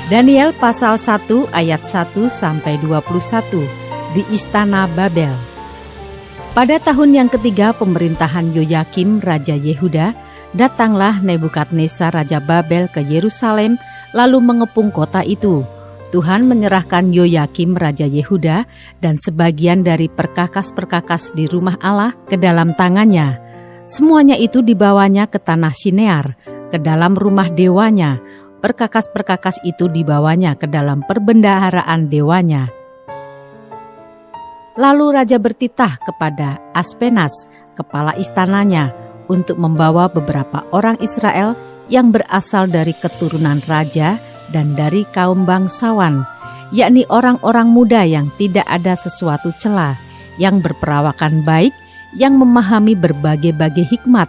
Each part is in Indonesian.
Daniel pasal 1 ayat 1 sampai 21 di Istana Babel. Pada tahun yang ketiga pemerintahan Yoyakim Raja Yehuda, datanglah Nebukadnezar Raja Babel ke Yerusalem lalu mengepung kota itu. Tuhan menyerahkan Yoyakim Raja Yehuda dan sebagian dari perkakas-perkakas di rumah Allah ke dalam tangannya. Semuanya itu dibawanya ke tanah Sinear, ke dalam rumah dewanya. Perkakas-perkakas itu dibawanya ke dalam perbendaharaan dewanya. Lalu raja bertitah kepada Aspenas, kepala istananya, untuk membawa beberapa orang Israel yang berasal dari keturunan raja dan dari kaum bangsawan, yakni orang-orang muda yang tidak ada sesuatu cela, yang berperawakan baik, yang memahami berbagai-bagai hikmat,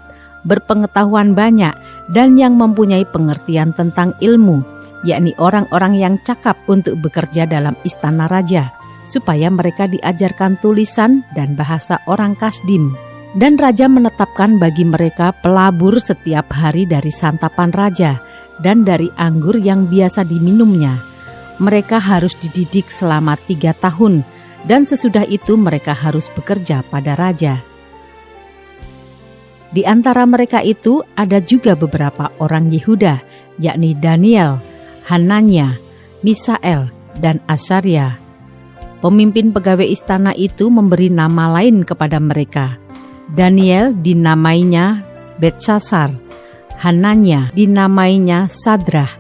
berpengetahuan banyak, dan yang mempunyai pengertian tentang ilmu, yakni orang-orang yang cakap untuk bekerja dalam istana raja, supaya mereka diajarkan tulisan dan bahasa orang Kasdim. Dan raja menetapkan bagi mereka pelabur setiap hari dari santapan raja dan dari anggur yang biasa diminumnya. Mereka harus dididik selama 3 tahun, dan sesudah itu mereka harus bekerja pada raja. Di antara mereka itu ada juga beberapa orang Yehuda, yakni Daniel, Hananya, Misael, dan Asaria. Pemimpin pegawai istana itu memberi nama lain kepada mereka. Daniel dinamainya Betsasar, Hananya dinamainya Sadrah,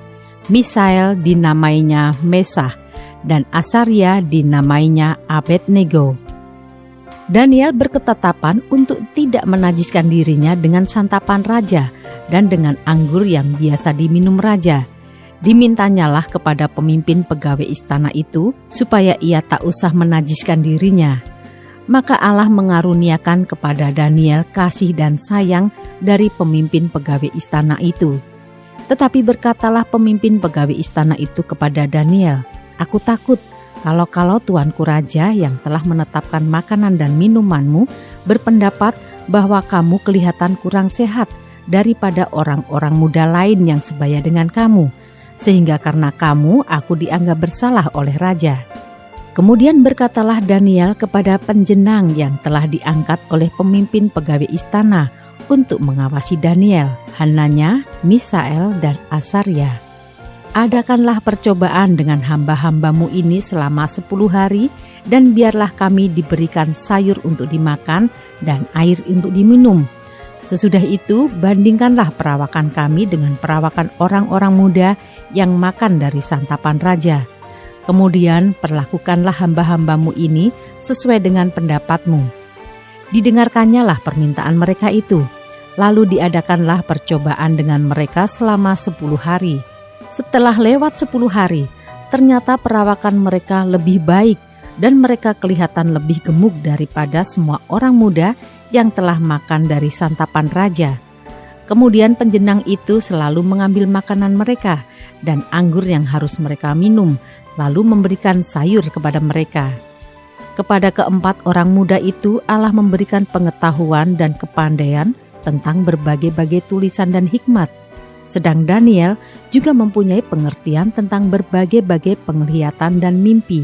Misael dinamainya Mesah, dan Asaria dinamainya Abednego. Daniel berketetapan untuk tidak menajiskan dirinya dengan santapan raja dan dengan anggur yang biasa diminum raja. Dimintanyalah kepada pemimpin pegawai istana itu supaya ia tak usah menajiskan dirinya. Maka Allah mengaruniakan kepada Daniel kasih dan sayang dari pemimpin pegawai istana itu. Tetapi berkatalah pemimpin pegawai istana itu kepada Daniel, "Aku takut kalau tuanku raja yang telah menetapkan makanan dan minumanmu berpendapat bahwa kamu kelihatan kurang sehat daripada orang-orang muda lain yang sebaya dengan kamu, sehingga karena kamu aku dianggap bersalah oleh raja." Kemudian berkatalah Daniel kepada penjenang yang telah diangkat oleh pemimpin pegawai istana untuk mengawasi Daniel, Hananya, Misael, dan Asaria, "Adakanlah percobaan dengan hamba-hambamu ini selama 10 hari, dan biarlah kami diberikan sayur untuk dimakan dan air untuk diminum. Sesudah itu, bandingkanlah perawakan kami dengan perawakan orang-orang muda yang makan dari santapan raja. Kemudian perlakukanlah hamba-hambamu ini sesuai dengan pendapatmu." Didengarkannyalah permintaan mereka itu. Lalu diadakanlah percobaan dengan mereka selama 10 hari. Setelah lewat 10 hari, ternyata perawakan mereka lebih baik dan mereka kelihatan lebih gemuk daripada semua orang muda yang telah makan dari santapan raja. Kemudian penjenang itu selalu mengambil makanan mereka dan anggur yang harus mereka minum, lalu memberikan sayur kepada mereka. Kepada keempat orang muda itu Allah memberikan pengetahuan dan kepandaian tentang berbagai-bagai tulisan dan hikmat. Sedang Daniel juga mempunyai pengertian tentang berbagai-bagai penglihatan dan mimpi.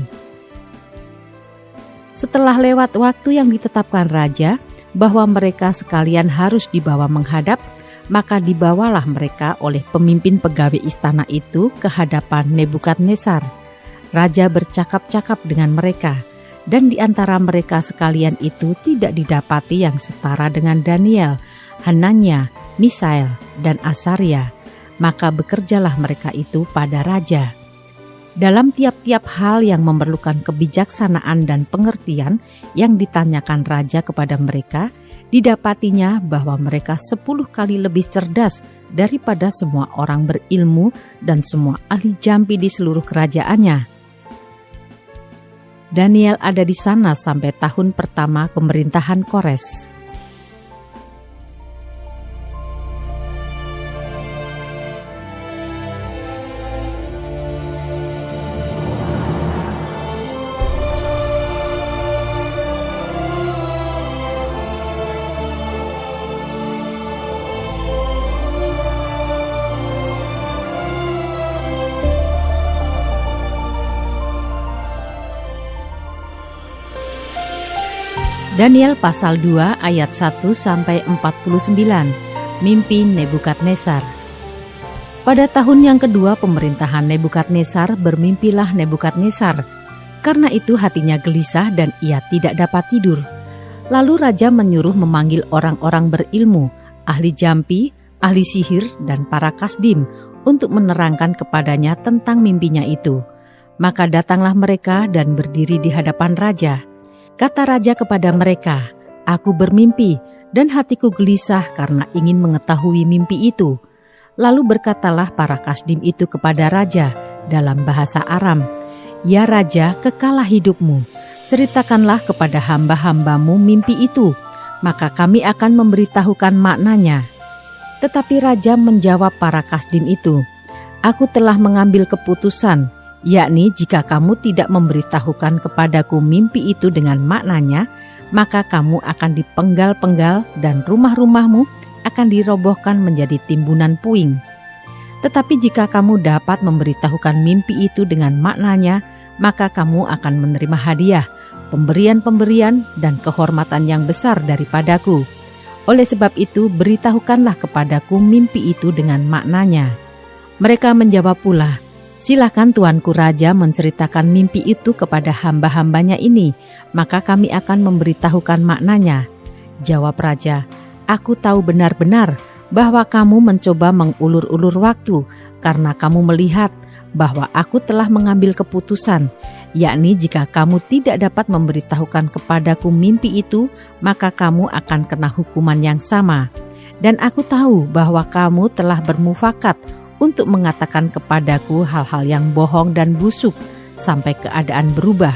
Setelah lewat waktu yang ditetapkan raja bahwa mereka sekalian harus dibawa menghadap, maka dibawalah mereka oleh pemimpin pegawai istana itu ke hadapan Nebukadnezar. Raja bercakap-cakap dengan mereka, dan di antara mereka sekalian itu tidak didapati yang setara dengan Daniel, Hananya, Misael, dan Asaria. Maka bekerjalah mereka itu pada raja. Dalam tiap-tiap hal yang memerlukan kebijaksanaan dan pengertian yang ditanyakan raja kepada mereka, didapatinya bahwa mereka 10 kali lebih cerdas daripada semua orang berilmu dan semua ahli jampi di seluruh kerajaannya. Daniel ada di sana sampai tahun pertama pemerintahan Kores. Daniel pasal 2 ayat 1-49, mimpi Nebukadnezar. Pada tahun yang kedua pemerintahan Nebukadnezar, bermimpilah Nebukadnezar. Karena itu hatinya gelisah dan ia tidak dapat tidur. Lalu raja menyuruh memanggil orang-orang berilmu, ahli jampi, ahli sihir, dan para kasdim untuk menerangkan kepadanya tentang mimpinya itu. Maka datanglah mereka dan berdiri di hadapan raja. Kata raja kepada mereka, "Aku bermimpi dan hatiku gelisah karena ingin mengetahui mimpi itu." Lalu berkatalah para kasdim itu kepada raja dalam bahasa Aram, "Ya raja, kekalah hidupmu. Ceritakanlah kepada hamba-hambamu mimpi itu, maka kami akan memberitahukan maknanya." Tetapi raja menjawab para kasdim itu, "Aku telah mengambil keputusan, yakni jika kamu tidak memberitahukan kepadaku mimpi itu dengan maknanya, maka kamu akan dipenggal-penggal dan rumah-rumahmu akan dirobohkan menjadi timbunan puing. Tetapi jika kamu dapat memberitahukan mimpi itu dengan maknanya, maka kamu akan menerima hadiah, pemberian-pemberian dan kehormatan yang besar daripadaku. Oleh sebab itu beritahukanlah kepadaku mimpi itu dengan maknanya." Mereka menjawab pula, "Silakan tuanku raja menceritakan mimpi itu kepada hamba-hambanya ini, maka kami akan memberitahukan maknanya." Jawab raja, "Aku tahu benar-benar bahwa kamu mencoba mengulur-ulur waktu, karena kamu melihat bahwa aku telah mengambil keputusan, yakni jika kamu tidak dapat memberitahukan kepadaku mimpi itu, maka kamu akan kena hukuman yang sama. Dan aku tahu bahwa kamu telah bermufakat untuk mengatakan kepadaku hal-hal yang bohong dan busuk sampai keadaan berubah.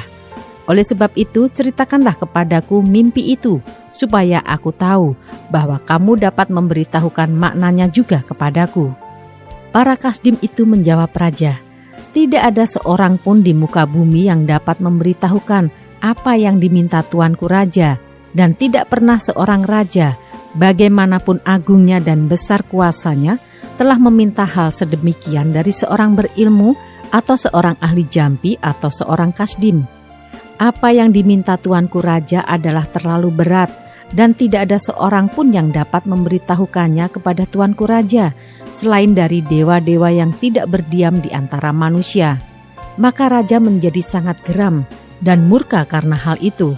Oleh sebab itu ceritakanlah kepadaku mimpi itu, supaya aku tahu bahwa kamu dapat memberitahukan maknanya juga kepadaku." Para kasdim itu menjawab raja, "Tidak ada seorang pun di muka bumi yang dapat memberitahukan apa yang diminta tuanku raja, dan tidak pernah seorang raja, bagaimanapun agungnya dan besar kuasanya, telah meminta hal sedemikian dari seorang berilmu atau seorang ahli jampi atau seorang kasdim. Apa yang diminta tuanku raja adalah terlalu berat, dan tidak ada seorang pun yang dapat memberitahukannya kepada tuanku raja, selain dari dewa-dewa yang tidak berdiam di antara manusia." Maka raja menjadi sangat geram dan murka karena hal itu.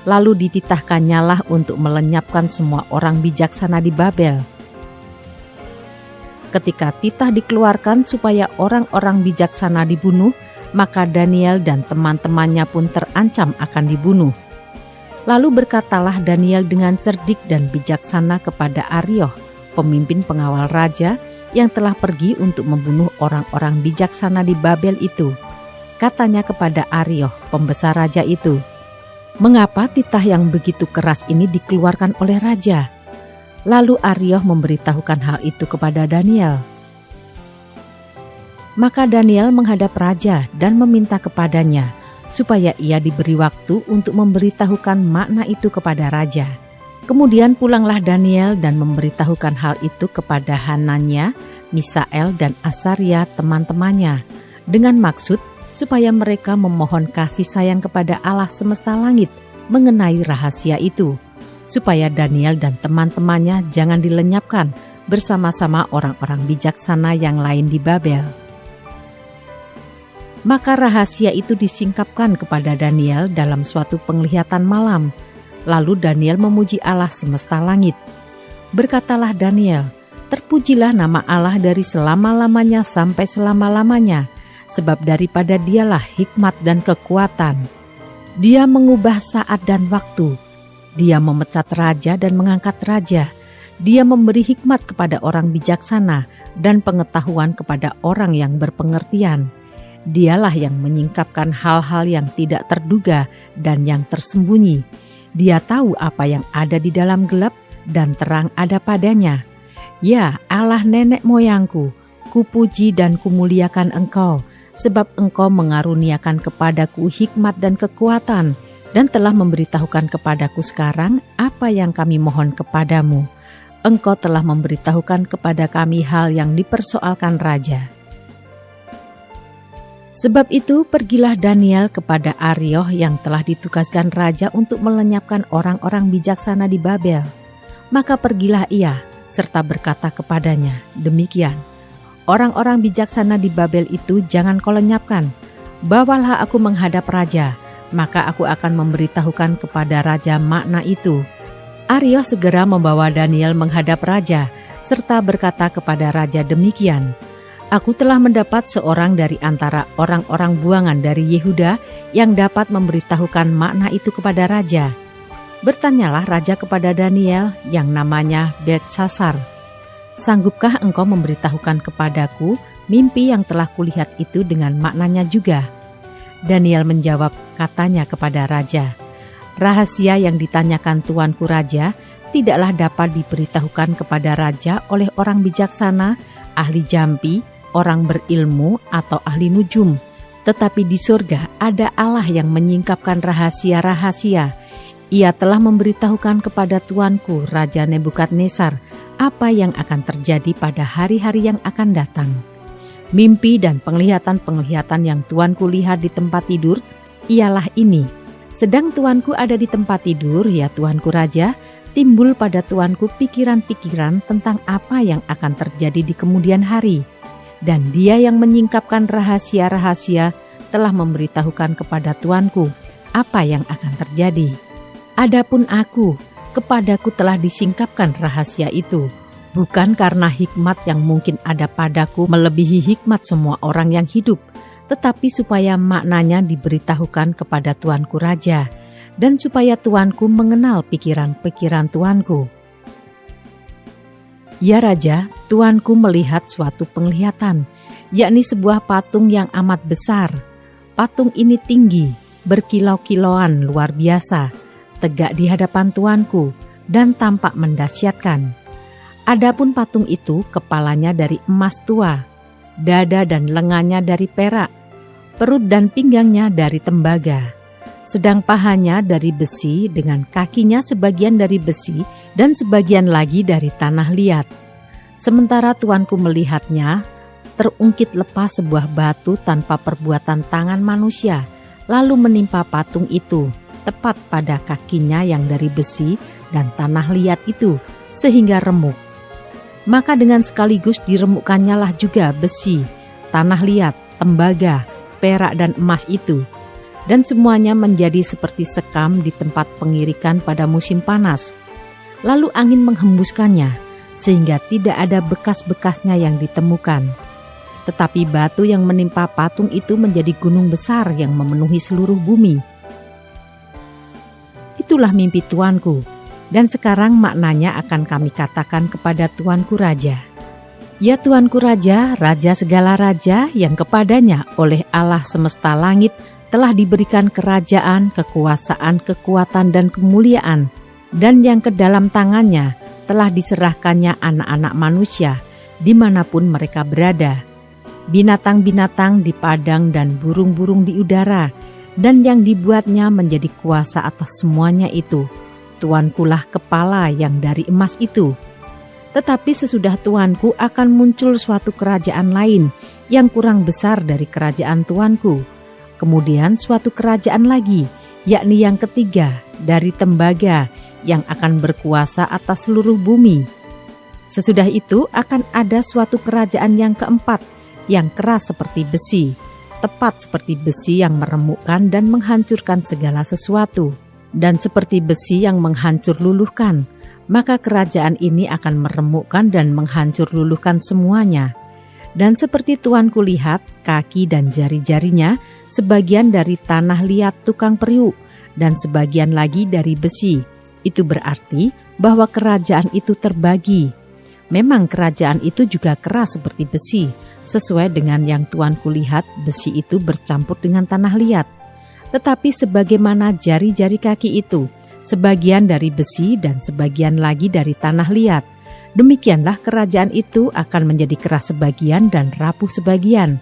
Lalu dititahkannya lah untuk melenyapkan semua orang bijaksana di Babel. Ketika titah dikeluarkan supaya orang-orang bijaksana dibunuh, maka Daniel dan teman-temannya pun terancam akan dibunuh. Lalu berkatalah Daniel dengan cerdik dan bijaksana kepada Arioh, pemimpin pengawal raja yang telah pergi untuk membunuh orang-orang bijaksana di Babel itu. Katanya kepada Arioh, pembesar raja itu, "Mengapa titah yang begitu keras ini dikeluarkan oleh raja?" Lalu Arioh memberitahukan hal itu kepada Daniel. Maka Daniel menghadap raja dan meminta kepadanya supaya ia diberi waktu untuk memberitahukan makna itu kepada raja. Kemudian pulanglah Daniel dan memberitahukan hal itu kepada Hananya, Misael, dan Asaria teman-temannya, dengan maksud supaya mereka memohon kasih sayang kepada Allah semesta langit mengenai rahasia itu, supaya Daniel dan teman-temannya jangan dilenyapkan bersama-sama orang-orang bijaksana yang lain di Babel. Maka rahasia itu disingkapkan kepada Daniel dalam suatu penglihatan malam. Lalu Daniel memuji Allah semesta langit. Berkatalah Daniel, "Terpujilah nama Allah dari selama-lamanya sampai selama-lamanya, sebab daripada Dialah hikmat dan kekuatan. Dia mengubah saat dan waktu. Dia memecat raja dan mengangkat raja. Dia memberi hikmat kepada orang bijaksana dan pengetahuan kepada orang yang berpengertian. Dialah yang menyingkapkan hal-hal yang tidak terduga dan yang tersembunyi. Dia tahu apa yang ada di dalam gelap dan terang ada padanya. Ya Allah nenek moyangku, kupuji dan kumuliakan Engkau, sebab Engkau mengaruniakan kepadaku hikmat dan kekuatan, dan telah memberitahukan kepadaku sekarang apa yang kami mohon kepadamu. Engkau telah memberitahukan kepada kami hal yang dipersoalkan raja." Sebab itu pergilah Daniel kepada Arioh yang telah ditugaskan raja untuk melenyapkan orang-orang bijaksana di Babel. Maka pergilah ia, serta berkata kepadanya, demikian, orang-orang bijaksana di Babel itu jangan kau lenyapkan. Bawalah aku menghadap raja, maka aku akan memberitahukan kepada raja makna itu. Arioh segera membawa Daniel menghadap raja, serta berkata kepada raja demikian, aku telah mendapat seorang dari antara orang-orang buangan dari Yehuda yang dapat memberitahukan makna itu kepada raja. Bertanyalah raja kepada Daniel yang namanya Beltsasar, sanggupkah engkau memberitahukan kepadaku mimpi yang telah kulihat itu dengan maknanya juga? Daniel menjawab katanya kepada raja, rahasia yang ditanyakan tuanku raja tidaklah dapat diberitahukan kepada raja oleh orang bijaksana, ahli jampi, orang berilmu, atau ahli nujum. Tetapi di surga ada Allah yang menyingkapkan rahasia-rahasia. Ia telah memberitahukan kepada tuanku Raja Nebukadnezar apa yang akan terjadi pada hari-hari yang akan datang. Mimpi dan penglihatan-penglihatan yang tuanku lihat di tempat tidur ialah ini. Sedang tuanku ada di tempat tidur, ya tuanku raja, timbul pada tuanku pikiran-pikiran tentang apa yang akan terjadi di kemudian hari. Dan dia yang menyingkapkan rahasia-rahasia telah memberitahukan kepada tuanku apa yang akan terjadi. Adapun aku, kepadaku telah disingkapkan rahasia itu, bukan karena hikmat yang mungkin ada padaku melebihi hikmat semua orang yang hidup, tetapi supaya maknanya diberitahukan kepada tuanku raja, dan supaya tuanku mengenal pikiran-pikiran tuanku. Ya raja, tuanku melihat suatu penglihatan, yakni sebuah patung yang amat besar. Patung ini tinggi, berkilau-kilauan luar biasa, tegak di hadapan tuanku, dan tampak mendasyatkan. Adapun patung itu kepalanya dari emas tua, dada dan lengannya dari perak, perut dan pinggangnya dari tembaga, sedang pahanya dari besi dengan kakinya sebagian dari besi dan sebagian lagi dari tanah liat. Sementara tuanku melihatnya, terungkit lepas sebuah batu tanpa perbuatan tangan manusia, lalu menimpa patung itu, tepat pada kakinya yang dari besi dan tanah liat itu, sehingga remuk. Maka dengan sekaligus diremukkannya lah juga besi, tanah liat, tembaga, perak dan emas itu, dan semuanya menjadi seperti sekam di tempat pengirikan pada musim panas. Lalu angin menghembuskannya, sehingga tidak ada bekas-bekasnya yang ditemukan. Tetapi batu yang menimpa patung itu menjadi gunung besar yang memenuhi seluruh bumi. Itulah mimpi tuanku, dan sekarang maknanya akan kami katakan kepada tuanku raja. Ya tuanku raja, raja segala raja yang kepadanya oleh Allah semesta langit telah diberikan kerajaan, kekuasaan, kekuatan dan kemuliaan, dan yang ke dalam tangannya telah diserahkannya anak-anak manusia dimanapun mereka berada. Binatang-binatang di padang dan burung-burung di udara, dan yang dibuatnya menjadi kuasa atas semuanya itu. Tuankulah kepala yang dari emas itu. Tetapi sesudah tuanku akan muncul suatu kerajaan lain yang kurang besar dari kerajaan tuanku. Kemudian suatu kerajaan lagi, yakni yang ketiga dari tembaga yang akan berkuasa atas seluruh bumi. Sesudah itu akan ada suatu kerajaan yang keempat yang keras seperti besi, tepat seperti besi yang meremukkan dan menghancurkan segala sesuatu, dan seperti besi yang menghancur luluhkan, maka kerajaan ini akan meremukkan dan menghancur luluhkan semuanya. Dan seperti tuanku lihat, kaki dan jari-jarinya sebagian dari tanah liat tukang periuk, dan sebagian lagi dari besi. Itu berarti bahwa kerajaan itu terbagi. Memang kerajaan itu juga keras seperti besi, sesuai dengan yang tuanku lihat, besi itu bercampur dengan tanah liat. Tetapi sebagaimana jari-jari kaki itu, sebagian dari besi dan sebagian lagi dari tanah liat, demikianlah kerajaan itu akan menjadi keras sebagian dan rapuh sebagian.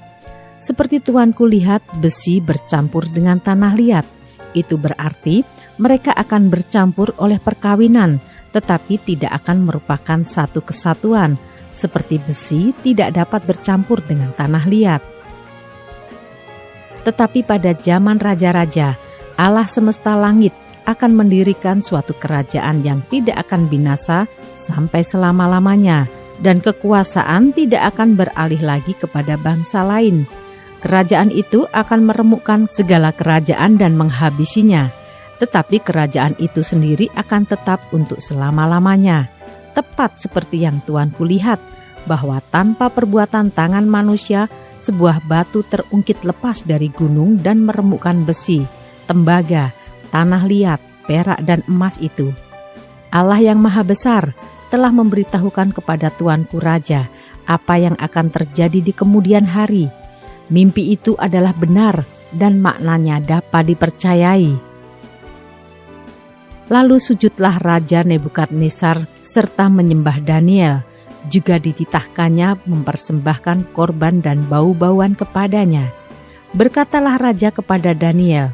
Seperti tuanku lihat, besi bercampur dengan tanah liat. Itu berarti mereka akan bercampur oleh perkawinan, tetapi tidak akan merupakan satu kesatuan, seperti besi tidak dapat bercampur dengan tanah liat. Tetapi pada zaman raja-raja, Allah semesta langit akan mendirikan suatu kerajaan yang tidak akan binasa sampai selama-lamanya, dan kekuasaan tidak akan beralih lagi kepada bangsa lain. Kerajaan itu akan meremukkan segala kerajaan dan menghabisinya, tetapi kerajaan itu sendiri akan tetap untuk selama-lamanya. Tepat seperti yang Tuanku lihat, bahwa tanpa perbuatan tangan manusia, sebuah batu terungkit lepas dari gunung dan meremukkan besi, tembaga, tanah liat, perak dan emas itu. Allah yang Maha Besar telah memberitahukan kepada Tuanku Raja apa yang akan terjadi di kemudian hari. Mimpi itu adalah benar dan maknanya dapat dipercayai. Lalu sujudlah Raja Nebukadnezar serta menyembah Daniel. Juga dititahkannya mempersembahkan korban dan bau-bauan kepadanya. Berkatalah Raja kepada Daniel,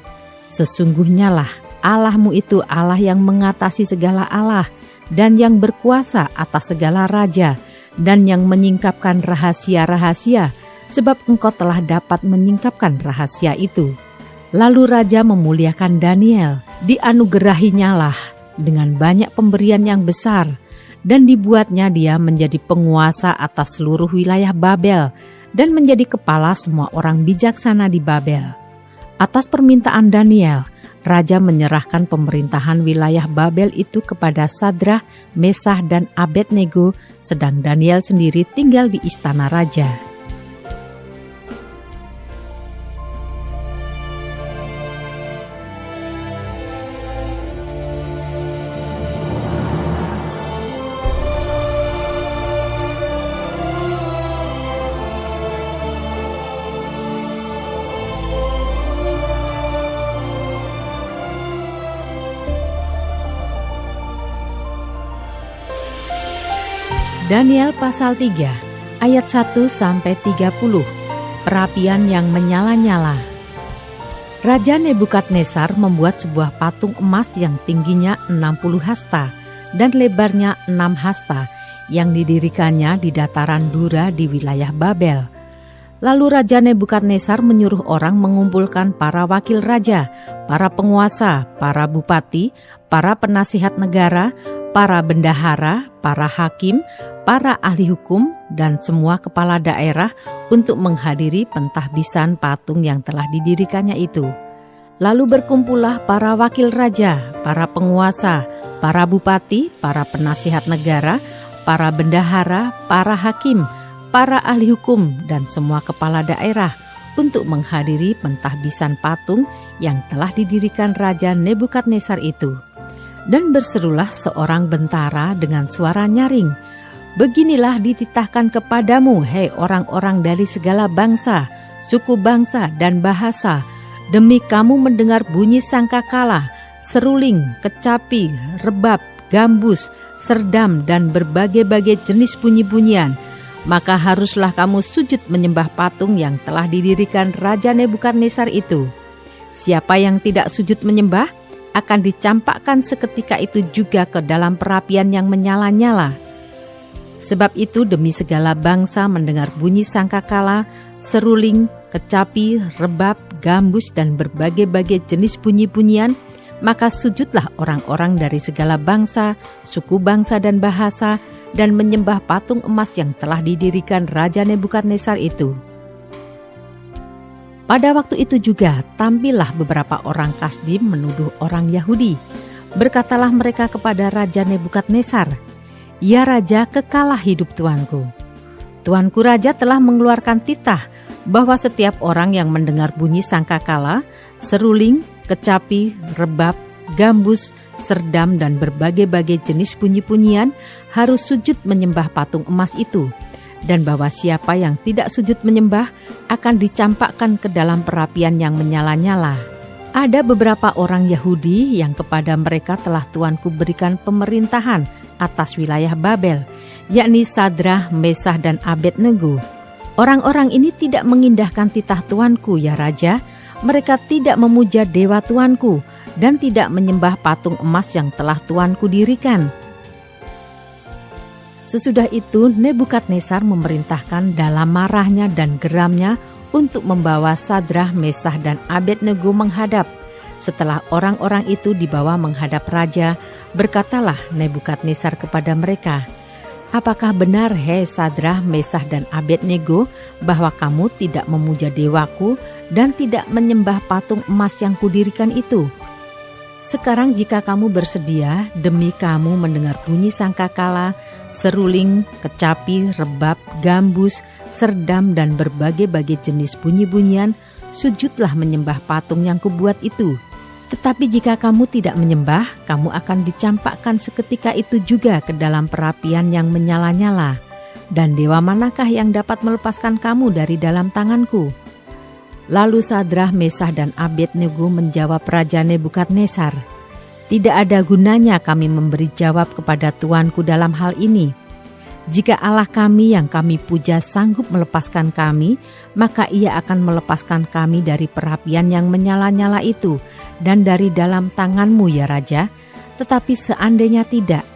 "Sesungguhnya lah Allahmu itu Allah yang mengatasi segala Allah dan yang berkuasa atas segala raja dan yang menyingkapkan rahasia-rahasia, sebab engkau telah dapat menyingkapkan rahasia itu." Lalu Raja memuliakan Daniel, dianugerahinya lah dengan banyak pemberian yang besar, dan dibuatnya dia menjadi penguasa atas seluruh wilayah Babel dan menjadi kepala semua orang bijaksana di Babel. Atas permintaan Daniel, Raja menyerahkan pemerintahan wilayah Babel itu kepada Sadrah, Mesah, dan Abednego, sedang Daniel sendiri tinggal di istana raja. Daniel pasal 3 ayat 1-30, perapian yang menyala-nyala. Raja Nebukadnezar membuat sebuah patung emas yang tingginya 60 hasta dan lebarnya 6 hasta yang didirikannya di dataran Dura di wilayah Babel. Lalu Raja Nebukadnezar menyuruh orang mengumpulkan para wakil raja, para penguasa, para bupati, para penasihat negara, para bendahara, para hakim, para ahli hukum, dan semua kepala daerah untuk menghadiri pentahbisan patung yang telah didirikannya itu. Lalu berkumpullah para wakil raja, para penguasa, para bupati, para penasihat negara, para bendahara, para hakim, para ahli hukum, dan semua kepala daerah untuk menghadiri pentahbisan patung yang telah didirikan Raja Nebukadnezar itu. Dan berserulah seorang bentara dengan suara nyaring, "Beginilah dititahkan kepadamu, hei orang-orang dari segala bangsa, suku bangsa dan bahasa, demi kamu mendengar bunyi sangkakala, seruling, kecapi, rebab, gambus, serdam, dan berbagai-bagai jenis bunyi-bunyian, maka haruslah kamu sujud menyembah patung yang telah didirikan Raja Nebukadnezar itu. Siapa yang tidak sujud menyembah akan dicampakkan seketika itu juga ke dalam perapian yang menyala-nyala. Sebab itu demi segala bangsa mendengar bunyi sangkakala, seruling, kecapi, rebab, gambus, dan berbagai-bagai jenis bunyi-bunyian, maka sujudlah orang-orang dari segala bangsa, suku bangsa dan bahasa, dan menyembah patung emas yang telah didirikan Raja Nebukadnezar itu." Pada waktu itu juga tampillah beberapa orang Kasdim menuduh orang Yahudi. Berkatalah mereka kepada Raja Nebukadnezar, "Ya Raja, kekalah hidup tuanku. Tuanku Raja telah mengeluarkan titah bahwa setiap orang yang mendengar bunyi sangkakala, seruling, kecapi, rebab, gambus, serdam, dan berbagai-bagai jenis bunyi-bunyian harus sujud menyembah patung emas itu, dan bahwa siapa yang tidak sujud menyembah akan dicampakkan ke dalam perapian yang menyala-nyala. Ada beberapa orang Yahudi yang kepada mereka telah Tuanku berikan pemerintahan atas wilayah Babel, yakni Sadrah, Mesah, dan Abednego. Orang-orang ini tidak mengindahkan titah Tuanku, ya Raja. Mereka tidak memuja dewa Tuanku dan tidak menyembah patung emas yang telah Tuanku dirikan." Sesudah itu Nebukadnezar memerintahkan dalam marahnya dan geramnya untuk membawa Sadrah, Mesah, dan Abednego menghadap. Setelah orang-orang itu dibawa menghadap raja, berkatalah Nebukadnezar kepada mereka, "Apakah benar, hei Sadrah, Mesah, dan Abednego, bahwa kamu tidak memuja dewaku dan tidak menyembah patung emas yang kudirikan itu? Sekarang jika kamu bersedia, demi kamu mendengar bunyi sangkakala, seruling, kecapi, rebab, gambus, serdam, dan berbagai-bagai jenis bunyi-bunyian, sujudlah menyembah patung yang kubuat itu. Tetapi jika kamu tidak menyembah, kamu akan dicampakkan seketika itu juga ke dalam perapian yang menyala-nyala. Dan dewa manakah yang dapat melepaskan kamu dari dalam tanganku?" Lalu Sadrah, Mesah, dan Abednego menjawab Raja Nebukadnezar, "Tidak ada gunanya kami memberi jawab kepada tuanku dalam hal ini. Jika Allah kami yang kami puja sanggup melepaskan kami, maka ia akan melepaskan kami dari perapian yang menyala-nyala itu dan dari dalam tanganmu, ya Raja. Tetapi seandainya tidak,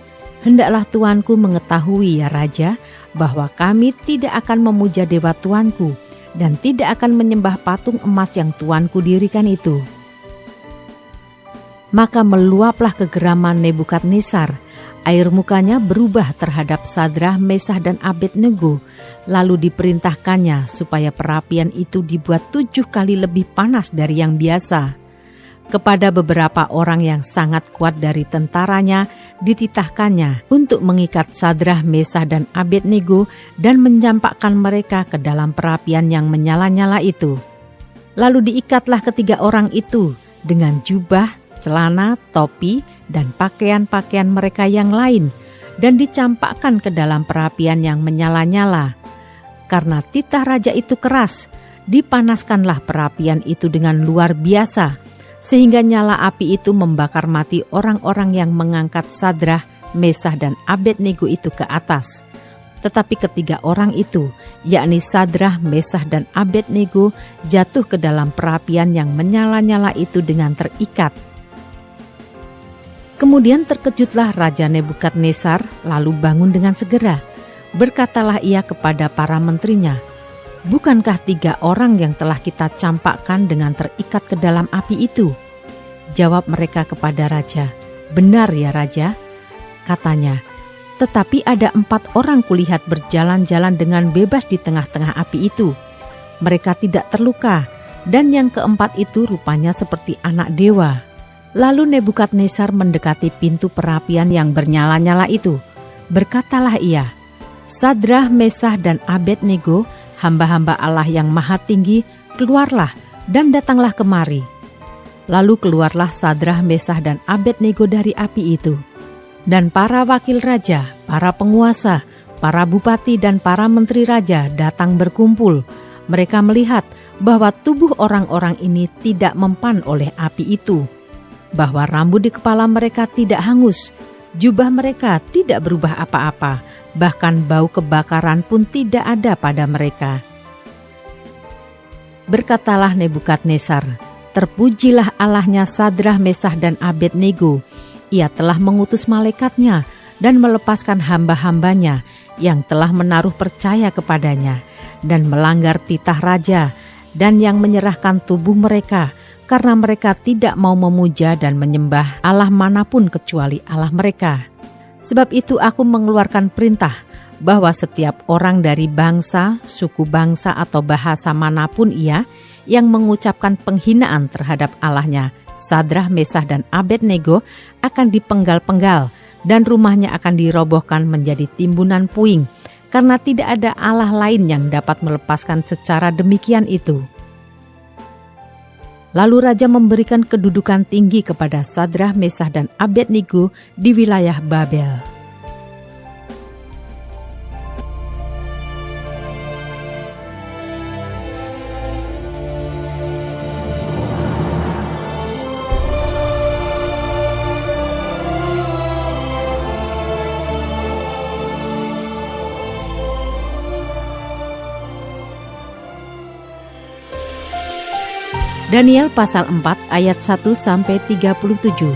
hendaklah tuanku mengetahui, ya Raja, bahwa kami tidak akan memuja dewa tuanku dan tidak akan menyembah patung emas yang tuanku dirikan itu." Maka meluaplah kegeraman Nebukadnezar. Air mukanya berubah terhadap Sadrah, Mesah, dan Abednego. Lalu diperintahkannya supaya perapian itu dibuat 7 kali lebih panas dari yang biasa. Kepada beberapa orang yang sangat kuat dari tentaranya dititahkannya untuk mengikat Sadrah, Mesah, dan Abednego dan mencampakkan mereka ke dalam perapian yang menyala-nyala itu. Lalu diikatlah ketiga orang itu dengan jubah, celana, topi, dan pakaian-pakaian mereka yang lain, dan dicampakkan ke dalam perapian yang menyala-nyala. Karena titah raja itu keras, dipanaskanlah perapian itu dengan luar biasa, sehingga nyala api itu membakar mati orang-orang yang mengangkat Sadrah, Mesah, dan Abednego itu ke atas. Tetapi ketiga orang itu, yakni Sadrah, Mesah, dan Abednego, jatuh ke dalam perapian yang menyala-nyala itu dengan terikat. Kemudian terkejutlah Raja Nebukadnezar, lalu bangun dengan segera. Berkatalah ia kepada para menterinya, "Bukankah 3 orang yang telah kita campakkan dengan terikat ke dalam api itu?" Jawab mereka kepada raja, "Benar, ya Raja." Katanya, "Tetapi ada 4 orang kulihat berjalan-jalan dengan bebas di tengah-tengah api itu. Mereka tidak terluka, dan yang keempat itu rupanya seperti anak dewa." Lalu Nebukadnezar mendekati pintu perapian yang bernyala-nyala itu. Berkatalah ia, "Sadrah, Mesah, dan Abednego, hamba-hamba Allah yang maha tinggi, keluarlah dan datanglah kemari." Lalu keluarlah Sadrah, Mesah, dan Abednego dari api itu. Dan para wakil raja, para penguasa, para bupati, dan para menteri raja datang berkumpul. Mereka melihat bahwa tubuh orang-orang ini tidak mempan oleh api itu, bahwa rambut di kepala mereka tidak hangus, jubah mereka tidak berubah apa-apa, bahkan bau kebakaran pun tidak ada pada mereka. Berkatalah Nebukadnezar, "Terpujilah Allahnya Sadrah, Mesah, dan Abednego. Ia telah mengutus malaikatnya dan melepaskan hamba-hambanya yang telah menaruh percaya kepadanya dan melanggar titah raja, dan yang menyerahkan tubuh mereka karena mereka tidak mau memuja dan menyembah Allah manapun kecuali Allah mereka. Sebab itu aku mengeluarkan perintah bahwa setiap orang dari bangsa, suku bangsa, atau bahasa manapun ia yang mengucapkan penghinaan terhadap Allahnya Sadrah, Mesah, dan Abednego akan dipenggal-penggal dan rumahnya akan dirobohkan menjadi timbunan puing, karena tidak ada Allah lain yang dapat melepaskan secara demikian itu." Lalu raja memberikan kedudukan tinggi kepada Sadrah, Mesah, dan Abednego di wilayah Babel. Daniel pasal 4 ayat 1-37.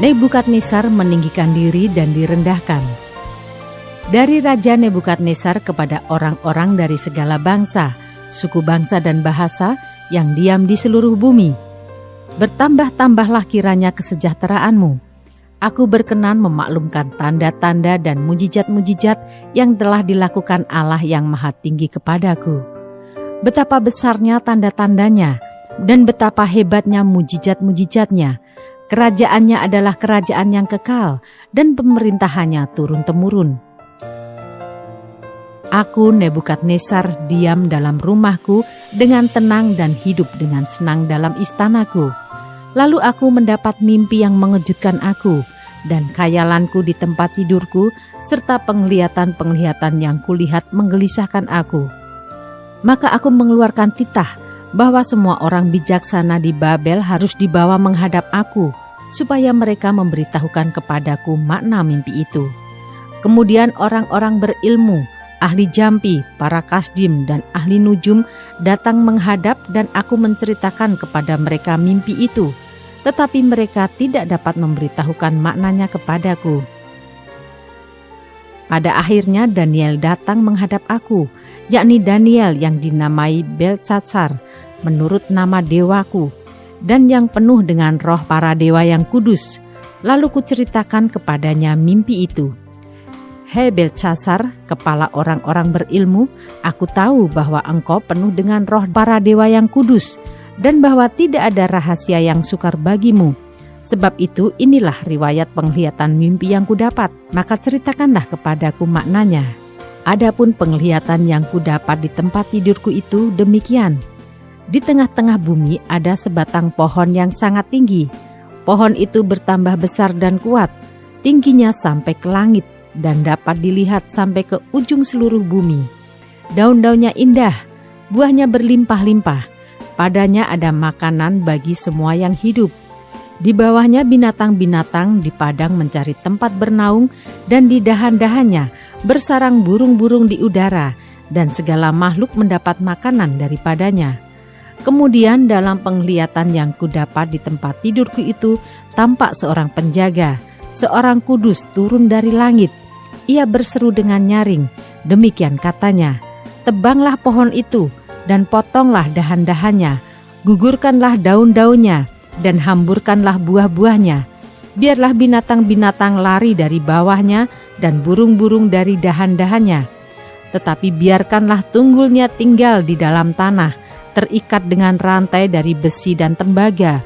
Nebukadnezar meninggikan diri dan direndahkan. Dari Raja Nebukadnezar kepada orang-orang dari segala bangsa, suku bangsa dan bahasa yang diam di seluruh bumi. Bertambah-tambahlah kiranya kesejahteraanmu. Aku berkenan memaklumkan tanda-tanda dan mujizat-mujizat yang telah dilakukan Allah yang Maha Tinggi kepadaku. Betapa besarnya tanda-tandanya dan betapa hebatnya mujizat-mujizatnya. Kerajaannya adalah kerajaan yang kekal dan pemerintahannya turun-temurun. Aku Nebukadnezar diam dalam rumahku dengan tenang dan hidup dengan senang dalam istanaku. Lalu aku mendapat mimpi yang mengejutkan aku, dan khayalanku di tempat tidurku, serta penglihatan-penglihatan yang kulihat menggelisahkan aku. Maka aku mengeluarkan titah bahwa semua orang bijaksana di Babel harus dibawa menghadap aku, supaya mereka memberitahukan kepadaku makna mimpi itu. Kemudian orang-orang berilmu, ahli jampi, para kasdim, dan ahli nujum datang menghadap dan aku menceritakan kepada mereka mimpi itu, tetapi mereka tidak dapat memberitahukan maknanya kepadaku. Pada akhirnya Daniel datang menghadap aku, yakni Daniel yang dinamai Beltshazzar menurut nama dewaku, dan yang penuh dengan roh para dewa yang kudus. Lalu kuceritakan kepadanya mimpi itu. Hei Beltshazzar, kepala orang-orang berilmu, aku tahu bahwa engkau penuh dengan roh para dewa yang kudus, dan bahwa tidak ada rahasia yang sukar bagimu. Sebab itu inilah riwayat penglihatan mimpi yang kudapat, maka ceritakanlah kepadaku maknanya. Adapun penglihatan yang kudapat di tempat tidurku itu demikian. Di tengah-tengah bumi ada sebatang pohon yang sangat tinggi. Pohon itu bertambah besar dan kuat, tingginya sampai ke langit, dan dapat dilihat sampai ke ujung seluruh bumi. Daun-daunnya indah, buahnya berlimpah-limpah. Padanya ada makanan bagi semua yang hidup. Di bawahnya binatang-binatang di padang mencari tempat bernaung, dan di dahan-dahannya bersarang burung-burung di udara, dan segala makhluk mendapat makanan daripadanya. Kemudian dalam penglihatan yang kudapat di tempat tidurku itu tampak seorang penjaga, seorang kudus turun dari langit. Ia berseru dengan nyaring, demikian katanya, "Tebanglah pohon itu, dan potonglah dahan-dahannya, gugurkanlah daun-daunnya, dan hamburkanlah buah-buahnya. Biarlah binatang-binatang lari dari bawahnya, dan burung-burung dari dahan-dahannya. Tetapi biarkanlah tunggulnya tinggal di dalam tanah, terikat dengan rantai dari besi dan tembaga,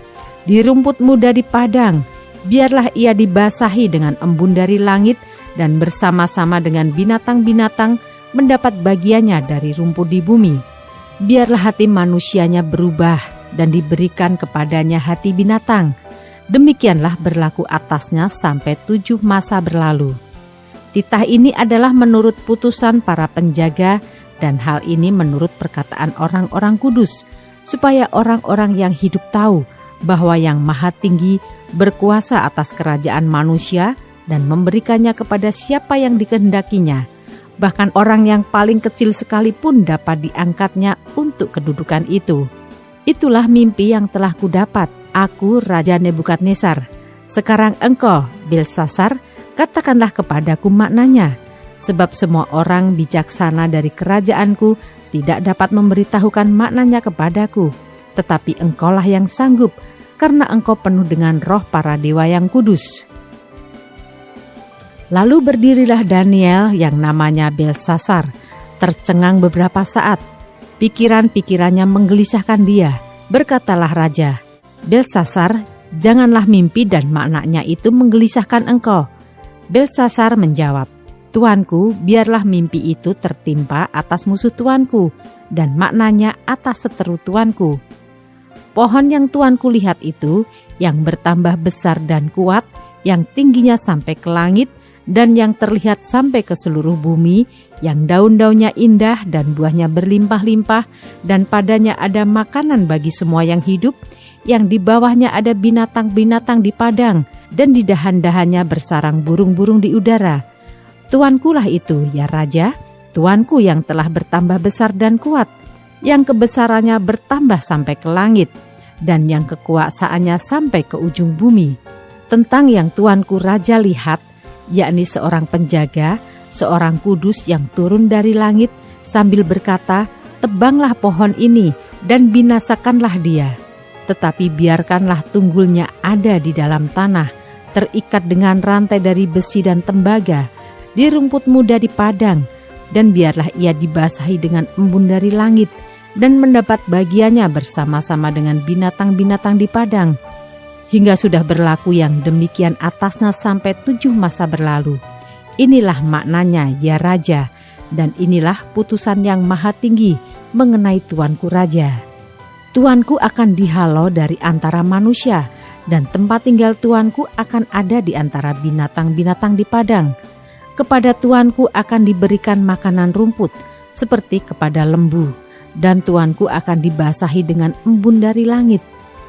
di rumput muda di padang. Biarlah ia dibasahi dengan embun dari langit, dan bersama-sama dengan binatang-binatang mendapat bagiannya dari rumput di bumi. Biarlah hati manusianya berubah, dan diberikan kepadanya hati binatang. Demikianlah berlaku atasnya sampai 7 masa berlalu." Titah ini adalah menurut putusan para penjaga, dan hal ini menurut perkataan orang-orang kudus, supaya orang-orang yang hidup tahu bahwa Yang Maha Tinggi berkuasa atas kerajaan manusia dan memberikannya kepada siapa yang dikehendakinya. Bahkan orang yang paling kecil sekalipun dapat diangkatnya untuk kedudukan itu. Itulah mimpi yang telah kudapat, aku Raja Nebukadnezar. Sekarang engkau, Beltshazzar, katakanlah kepadaku maknanya. Sebab semua orang bijaksana dari kerajaanku tidak dapat memberitahukan maknanya kepadaku. Tetapi engkaulah yang sanggup, karena engkau penuh dengan roh para dewa yang kudus. Lalu berdirilah Daniel yang namanya Beltshazzar, tercengang beberapa saat. Pikiran-pikirannya menggelisahkan dia. Berkatalah raja, "Beltshazzar, janganlah mimpi dan maknanya itu menggelisahkan engkau." Beltshazzar menjawab, "Tuanku, biarlah mimpi itu tertimpa atas musuh tuanku, dan maknanya atas seteru tuanku. Pohon yang tuanku lihat itu, yang bertambah besar dan kuat, yang tingginya sampai ke langit, dan yang terlihat sampai ke seluruh bumi, yang daun-daunnya indah dan buahnya berlimpah-limpah, dan padanya ada makanan bagi semua yang hidup, yang di bawahnya ada binatang-binatang di padang, dan di dahan-dahannya bersarang burung-burung di udara. Tuankulah itu, ya Raja, Tuanku yang telah bertambah besar dan kuat, yang kebesarannya bertambah sampai ke langit, dan yang kekuasaannya sampai ke ujung bumi. Tentang yang Tuanku Raja lihat, yakni seorang penjaga, seorang kudus yang turun dari langit sambil berkata, tebanglah pohon ini dan binasakanlah dia. Tetapi biarkanlah tunggulnya ada di dalam tanah, terikat dengan rantai dari besi dan tembaga, di rumput muda di padang, dan biarlah ia dibasahi dengan embun dari langit, dan mendapat bagiannya bersama-sama dengan binatang-binatang di padang. Hingga sudah berlaku yang demikian atasnya sampai 7 masa berlalu. Inilah maknanya, ya Raja, dan inilah putusan yang maha tinggi mengenai Tuanku Raja. Tuanku akan dihalau dari antara manusia, dan tempat tinggal Tuanku akan ada di antara binatang-binatang di padang. Kepada Tuanku akan diberikan makanan rumput, seperti kepada lembu, dan Tuanku akan dibasahi dengan embun dari langit.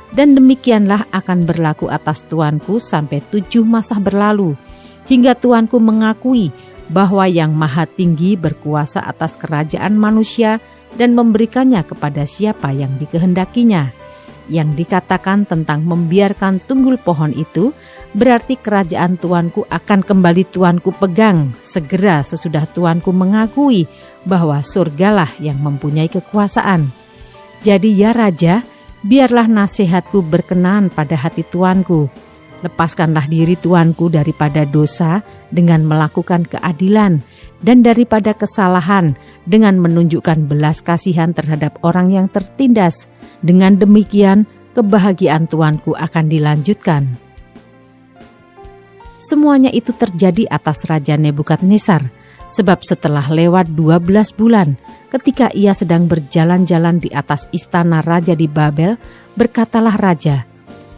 Dan demikianlah akan berlaku atas Tuanku sampai 7 masa berlalu, hingga Tuanku mengakui bahwa Yang Maha Tinggi berkuasa atas kerajaan manusia dan memberikannya kepada siapa yang dikehendakinya. Yang dikatakan tentang membiarkan tunggul pohon itu, berarti kerajaan Tuanku akan kembali Tuanku pegang segera sesudah Tuanku mengakui bahwa surgalah yang mempunyai kekuasaan. Jadi ya Raja, biarlah nasihatku berkenan pada hati Tuanku. Lepaskanlah diri Tuanku daripada dosa dengan melakukan keadilan, dan daripada kesalahan dengan menunjukkan belas kasihan terhadap orang yang tertindas. Dengan demikian, kebahagiaan Tuanku akan dilanjutkan. Semuanya itu terjadi atas Raja Nebukadnezar, sebab setelah lewat 12 bulan, ketika ia sedang berjalan-jalan di atas istana raja di Babel, berkatalah Raja,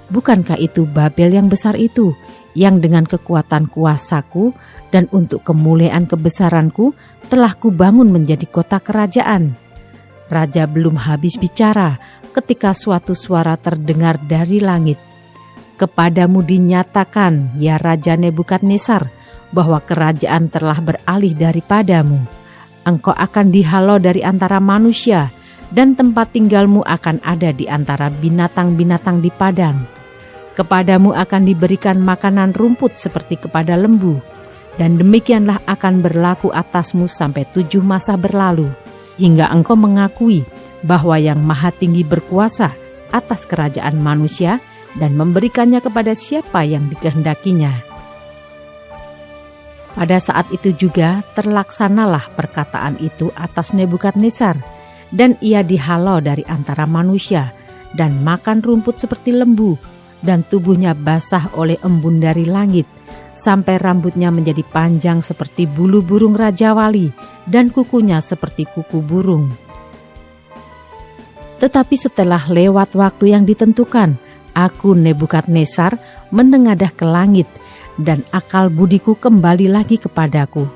"Bukankah itu Babel yang besar itu, yang dengan kekuatan kuasaku dan untuk kemuliaan kebesaranku telah kubangun menjadi kota kerajaan?" Raja belum habis bicara ketika suatu suara terdengar dari langit. "Kepadamu dinyatakan, ya Raja Nebukadnezar, bahwa kerajaan telah beralih daripadamu. Engkau akan dihalau dari antara manusia, dan tempat tinggalmu akan ada di antara binatang-binatang di padang. Kepadamu akan diberikan makanan rumput seperti kepada lembu, dan demikianlah akan berlaku atasmu sampai 7 masa berlalu, hingga engkau mengakui bahwa Yang Maha Tinggi berkuasa atas kerajaan manusia dan memberikannya kepada siapa yang dikehendakinya." Pada saat itu juga terlaksanalah perkataan itu atas Nebukadnezar, dan ia dihalau dari antara manusia dan makan rumput seperti lembu, dan tubuhnya basah oleh embun dari langit, sampai rambutnya menjadi panjang seperti bulu burung rajawali dan kukunya seperti kuku burung. Tetapi setelah lewat waktu yang ditentukan, aku Nebukadnezar menengadah ke langit, dan akal budiku kembali lagi kepadaku.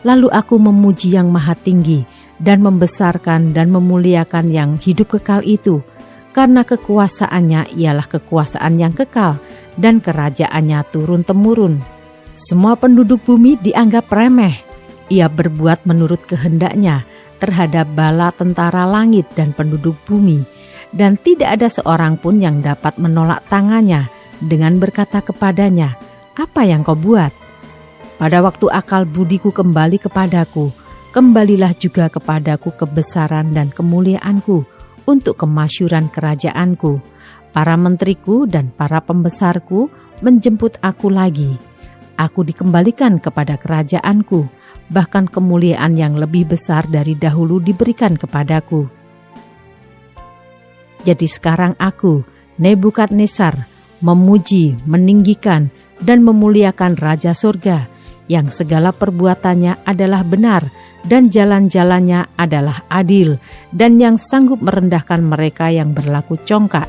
Lalu aku memuji Yang Maha Tinggi dan membesarkan dan memuliakan Yang hidup kekal itu, karena kekuasaannya ialah kekuasaan yang kekal dan kerajaannya turun-temurun. Semua penduduk bumi dianggap remeh. Ia berbuat menurut kehendaknya terhadap bala tentara langit dan penduduk bumi, dan tidak ada seorang pun yang dapat menolak tangannya dengan berkata kepadanya, "Apa yang kau buat?" Pada waktu akal budiku kembali kepadaku, kembalilah juga kepadaku kebesaran dan kemuliaanku untuk kemasyuran kerajaanku. Para menteriku dan para pembesarku menjemput aku lagi. Aku dikembalikan kepada kerajaanku, bahkan kemuliaan yang lebih besar dari dahulu diberikan kepadaku. Jadi sekarang aku, Nebukadnezar, memuji, meninggikan, dan memuliakan Raja Surga, yang segala perbuatannya adalah benar, dan jalan-jalannya adalah adil, dan yang sanggup merendahkan mereka yang berlaku congkak.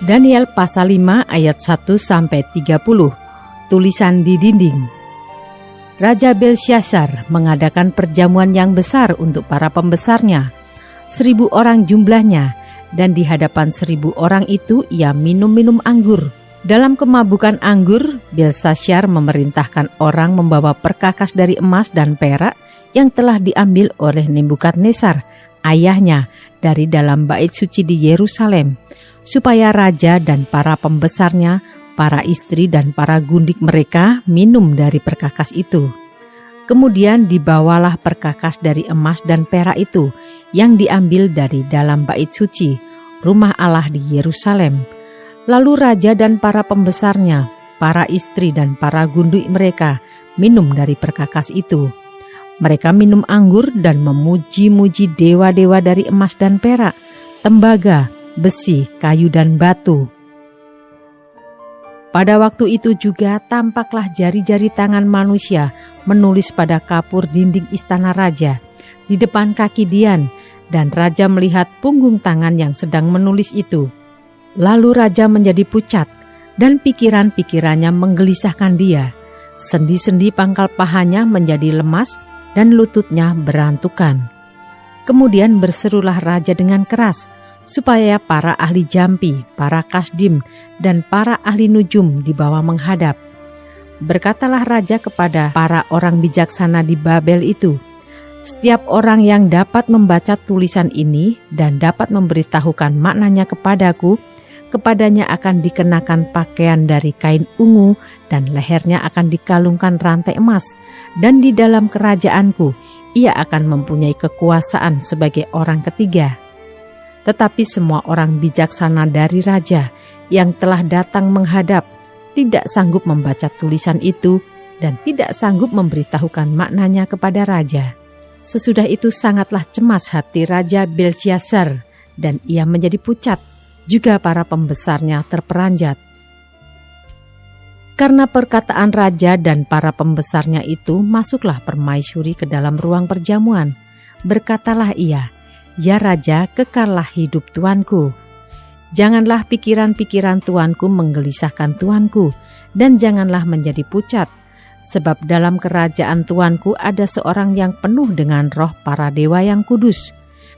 Daniel pasal 5 ayat 1-30. tulisan di dinding. Raja Belsyazar mengadakan perjamuan yang besar untuk para pembesarnya, 1.000 orang jumlahnya, dan di hadapan 1.000 orang itu ia minum anggur. Dalam kemabukan anggur, Belsyazar memerintahkan orang membawa perkakas dari emas dan perak yang telah diambil oleh Nebukadnezar, ayahnya, dari dalam bait suci di Yerusalem, supaya raja dan para pembesarnya, para istri dan para gundik mereka minum dari perkakas itu. Kemudian dibawalah perkakas dari emas dan perak itu yang diambil dari dalam bait suci, rumah Allah di Yerusalem. Lalu raja dan para pembesarnya, para istri dan para gundik mereka minum dari perkakas itu. Mereka minum anggur dan memuji-muji dewa-dewa dari emas dan perak, tembaga, besi, kayu dan batu. Pada waktu itu juga tampaklah jari-jari tangan manusia menulis pada kapur dinding istana raja di depan kaki Dian, dan raja melihat punggung tangan yang sedang menulis itu. Lalu raja menjadi pucat, dan pikiran-pikirannya menggelisahkan dia. Sendi-sendi pangkal pahanya menjadi lemas, dan lututnya berantukan. Kemudian berserulah raja dengan keras, supaya para ahli jampi, para kasdim, dan para ahli nujum dibawa menghadap. Berkatalah raja kepada para orang bijaksana di Babel itu, "Setiap orang yang dapat membaca tulisan ini dan dapat memberitahukan maknanya kepadaku, kepadanya akan dikenakan pakaian dari kain ungu dan lehernya akan dikalungkan rantai emas, dan di dalam kerajaanku ia akan mempunyai kekuasaan sebagai orang ketiga." Tetapi semua orang bijaksana dari raja yang telah datang menghadap tidak sanggup membaca tulisan itu dan tidak sanggup memberitahukan maknanya kepada raja. Sesudah itu sangatlah cemas hati Raja Belsyazar, dan ia menjadi pucat. Juga para pembesarnya terperanjat. Karena perkataan raja dan para pembesarnya itu, masuklah permaisuri ke dalam ruang perjamuan. Berkatalah ia, "Ya raja, kekallah hidup tuanku. Janganlah pikiran-pikiran tuanku menggelisahkan tuanku, dan janganlah menjadi pucat. Sebab dalam kerajaan tuanku ada seorang yang penuh dengan roh para dewa yang kudus.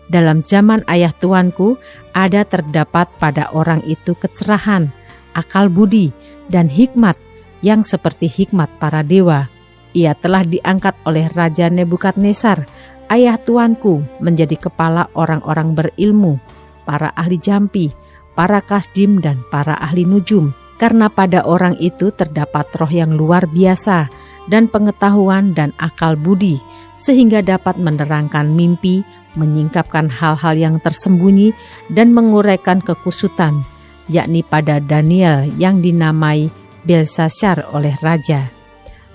Dalam zaman ayah tuanku ada terdapat pada orang itu kecerahan, akal budi, dan hikmat yang seperti hikmat para dewa. Ia telah diangkat oleh Raja Nebukadnezar, ayah tuanku, menjadi kepala orang-orang berilmu, para ahli jampi, para kasdim, dan para ahli nujum. Karena pada orang itu terdapat roh yang luar biasa, dan pengetahuan dan akal budi, sehingga dapat menerangkan mimpi, menyingkapkan hal-hal yang tersembunyi, dan menguraikan kekusutan, yakni pada Daniel yang dinamai Belsyazar oleh raja.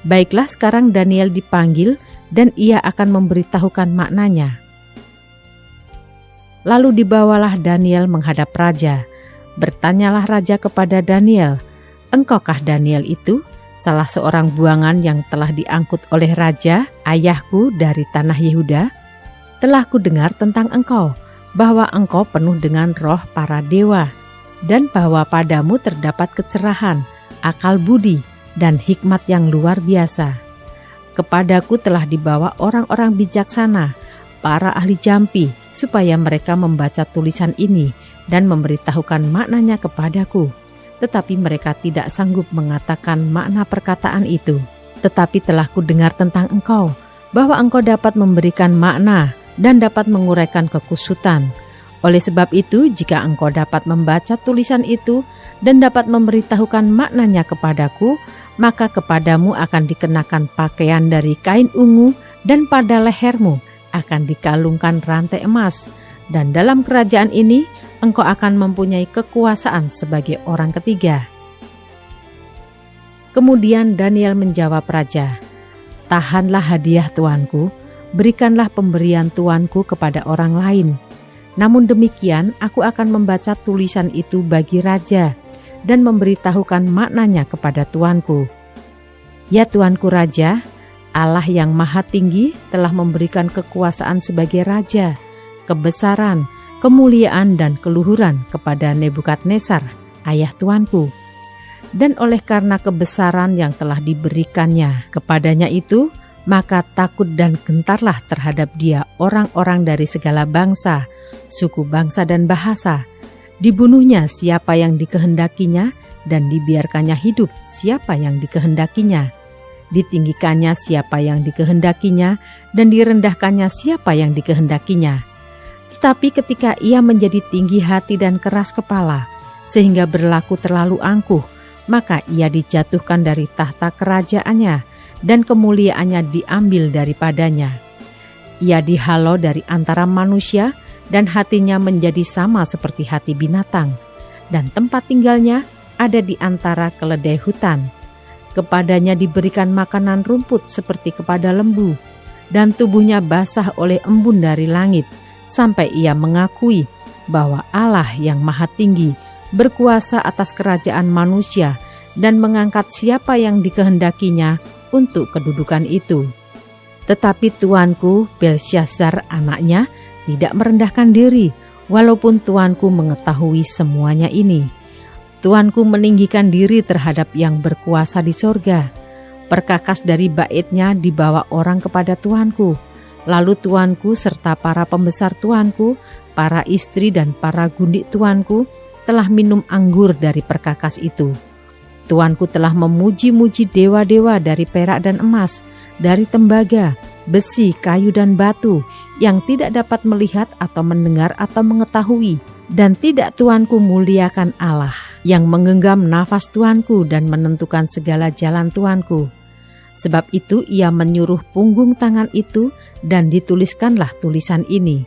Baiklah, sekarang Daniel dipanggil dan ia akan memberitahukan maknanya. Lalu dibawalah Daniel menghadap raja. Bertanyalah raja kepada Daniel, "Engkaukah Daniel itu, salah seorang buangan yang telah diangkut oleh raja, ayahku dari tanah Yehuda? Telah kudengar tentang engkau, bahwa engkau penuh dengan roh para dewa, dan bahwa padamu terdapat kecerahan, akal budi, dan hikmat yang luar biasa. Kepadaku telah dibawa orang-orang bijaksana, para ahli jampi, supaya mereka membaca tulisan ini dan memberitahukan maknanya kepadaku. Tetapi mereka tidak sanggup mengatakan makna perkataan itu. Tetapi telah kudengar tentang engkau, bahwa engkau dapat memberikan makna dan dapat menguraikan kekusutan. Oleh sebab itu, jika engkau dapat membaca tulisan itu dan dapat memberitahukan maknanya kepadaku, maka kepadamu akan dikenakan pakaian dari kain ungu, dan pada lehermu akan dikalungkan rantai emas. Dan dalam kerajaan ini, engkau akan mempunyai kekuasaan sebagai orang ketiga." Kemudian Daniel menjawab raja, "Tahanlah hadiah tuanku, berikanlah pemberian tuanku kepada orang lain. Namun demikian, aku akan membaca tulisan itu bagi raja dan memberitahukan maknanya kepada tuanku. Ya tuanku raja, Allah yang maha tinggi telah memberikan kekuasaan sebagai raja, kebesaran, kemuliaan dan keluhuran kepada Nebukadnezar, ayah tuanku. dan oleh karena kebesaran yang telah diberikannya kepadanya itu, maka takut dan gentarlah terhadap dia orang-orang dari segala bangsa, suku bangsa dan bahasa. Dibunuhnya siapa yang dikehendakinya, dan dibiarkannya hidup siapa yang dikehendakinya. Ditinggikannya siapa yang dikehendakinya, dan direndahkannya siapa yang dikehendakinya. Tetapi ketika ia menjadi tinggi hati dan keras kepala, sehingga berlaku terlalu angkuh, maka ia dijatuhkan dari tahta kerajaannya, dan kemuliaannya diambil daripadanya. Ia dihalau dari antara manusia, dan hatinya menjadi sama seperti hati binatang, dan tempat tinggalnya ada di antara keledai hutan. Kepadanya diberikan makanan rumput seperti kepada lembu, dan tubuhnya basah oleh embun dari langit, sampai ia mengakui bahwa Allah yang Maha Tinggi berkuasa atas kerajaan manusia dan mengangkat siapa yang dikehendakinya untuk kedudukan itu. Tetapi tuanku Belsyazar anaknya tidak merendahkan diri, walaupun tuanku mengetahui semuanya ini. Tuanku meninggikan diri terhadap yang berkuasa di sorga. Perkakas dari baitnya dibawa orang kepada tuanku. Lalu tuanku serta para pembesar tuanku, para istri dan para gundik tuanku telah minum anggur dari perkakas itu. Tuanku telah memuji-muji dewa-dewa dari perak dan emas, dari tembaga, besi, kayu dan batu, yang tidak dapat melihat atau mendengar atau mengetahui, dan tidak tuanku muliakan Allah yang menggenggam nafas tuanku dan menentukan segala jalan tuanku. Sebab itu ia menyuruh punggung tangan itu dan dituliskanlah tulisan ini.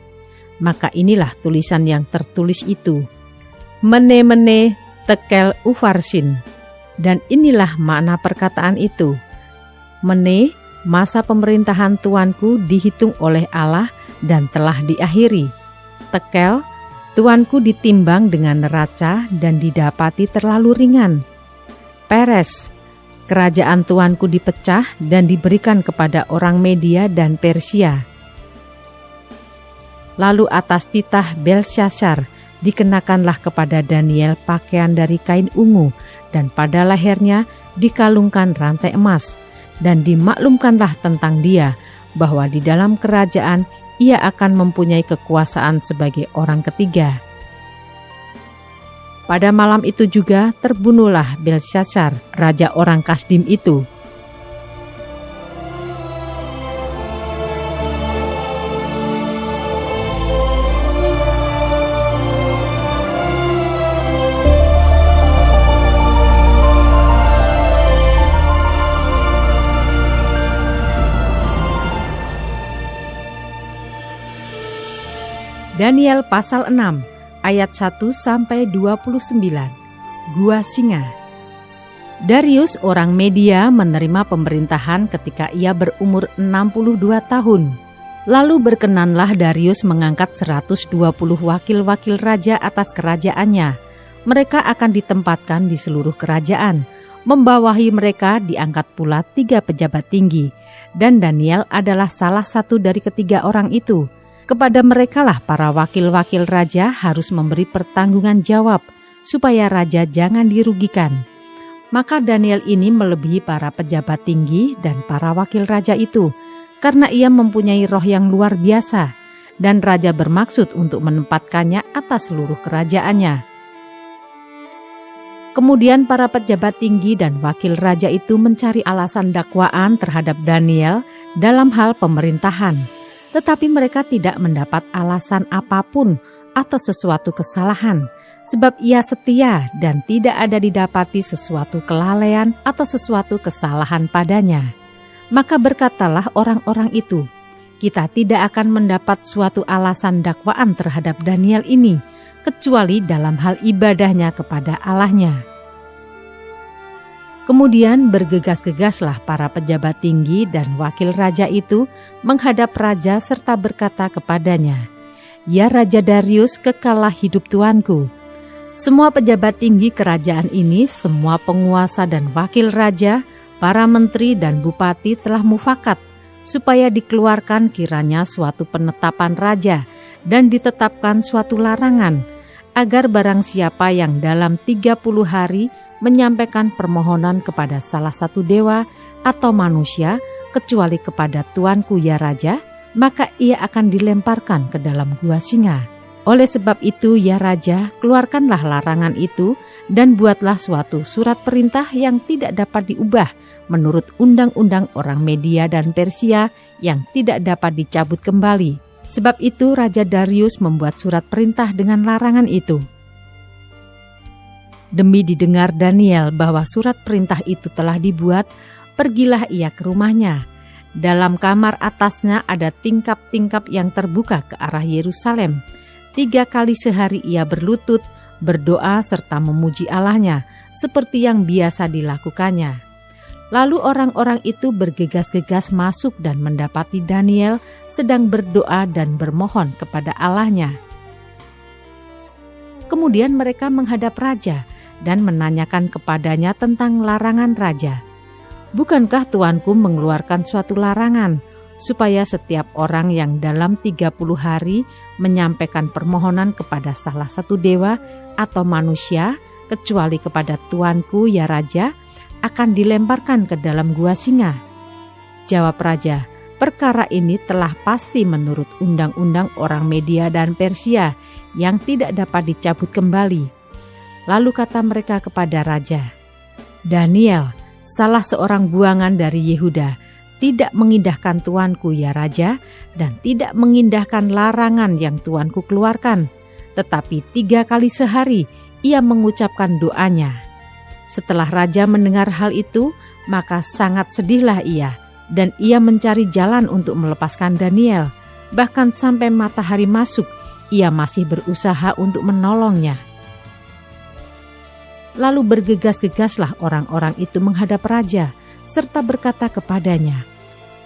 Maka inilah tulisan yang tertulis itu, Mene-mene tekel ufarsin. Dan inilah makna perkataan itu, Mene, masa pemerintahan tuanku dihitung oleh Allah dan telah diakhiri. Tekel, tuanku ditimbang dengan neraca dan didapati terlalu ringan. Peres, kerajaan tuanku dipecah dan diberikan kepada orang Media dan Persia. Lalu atas titah Belsyazar dikenakanlah kepada Daniel pakaian dari kain ungu, dan pada lehernya dikalungkan rantai emas, dan dimaklumkanlah tentang dia bahwa di dalam kerajaan ia akan mempunyai kekuasaan sebagai orang ketiga. Pada malam itu juga terbunuhlah Belsyazar, raja orang Kasdim itu. Daniel pasal 6 ayat 1-29. Gua Singa. Darius orang Media menerima pemerintahan ketika ia berumur 62 tahun. Lalu berkenanlah Darius mengangkat 120 wakil-wakil raja atas kerajaannya. Mereka akan ditempatkan di seluruh kerajaan. Membawahi mereka diangkat pula 3 pejabat tinggi, dan Daniel adalah salah satu dari ketiga orang itu. Kepada merekalah para wakil-wakil raja harus memberi pertanggungan jawab, supaya raja jangan dirugikan. Maka Daniel ini melebihi para pejabat tinggi dan para wakil raja itu, karena ia mempunyai roh yang luar biasa, dan raja bermaksud untuk menempatkannya atas seluruh kerajaannya. Kemudian para pejabat tinggi dan wakil raja itu mencari alasan dakwaan terhadap Daniel dalam hal pemerintahan. Tetapi mereka tidak mendapat alasan apapun atau sesuatu kesalahan, sebab ia setia dan tidak ada didapati sesuatu kelalaian atau sesuatu kesalahan padanya. Maka berkatalah orang-orang itu, kita tidak akan mendapat suatu alasan dakwaan terhadap Daniel ini, kecuali dalam hal ibadahnya kepada Allahnya. Kemudian bergegas-gegaslah para pejabat tinggi dan wakil raja itu menghadap raja serta berkata kepadanya, "Ya Raja Darius, kekallah hidup tuanku. Semua pejabat tinggi kerajaan ini, semua penguasa dan wakil raja, para menteri dan bupati telah mufakat, supaya dikeluarkan kiranya suatu penetapan raja dan ditetapkan suatu larangan, agar barang siapa yang dalam 30 hari menyampaikan permohonan kepada salah satu dewa atau manusia, kecuali kepada tuanku ya raja, maka ia akan dilemparkan ke dalam gua singa. Oleh sebab itu ya raja, keluarkanlah larangan itu dan buatlah suatu surat perintah yang tidak dapat diubah menurut undang-undang orang Media dan Persia yang tidak dapat dicabut kembali. Sebab itu Raja Darius membuat surat perintah dengan larangan itu. Demi didengar Daniel bahwa surat perintah itu telah dibuat, pergilah ia ke rumahnya. Dalam kamar atasnya ada tingkap-tingkap yang terbuka ke arah Yerusalem. 3 kali sehari ia berlutut, berdoa serta memuji Allahnya, seperti yang biasa dilakukannya. Lalu orang-orang itu bergegas-gegas masuk dan mendapati Daniel sedang berdoa dan bermohon kepada Allahnya. Kemudian mereka menghadap raja dan menanyakan kepadanya tentang larangan raja. Bukankah tuanku mengeluarkan suatu larangan supaya setiap orang yang dalam 30 hari menyampaikan permohonan kepada salah satu dewa atau manusia, kecuali kepada tuanku ya raja, akan dilemparkan ke dalam gua singa? Jawab raja, perkara ini telah pasti menurut undang-undang orang Media dan Persia yang tidak dapat dicabut kembali. Lalu kata mereka kepada raja, Daniel, salah seorang buangan dari Yehuda, tidak mengindahkan tuanku ya raja, dan tidak mengindahkan larangan yang tuanku keluarkan. Tetapi 3 kali sehari ia mengucapkan doanya. Setelah raja mendengar hal itu, maka sangat sedihlah ia, dan ia mencari jalan untuk melepaskan Daniel. Bahkan sampai matahari masuk, ia masih berusaha untuk menolongnya. Lalu bergegas-gegaslah orang-orang itu menghadap raja, serta berkata kepadanya,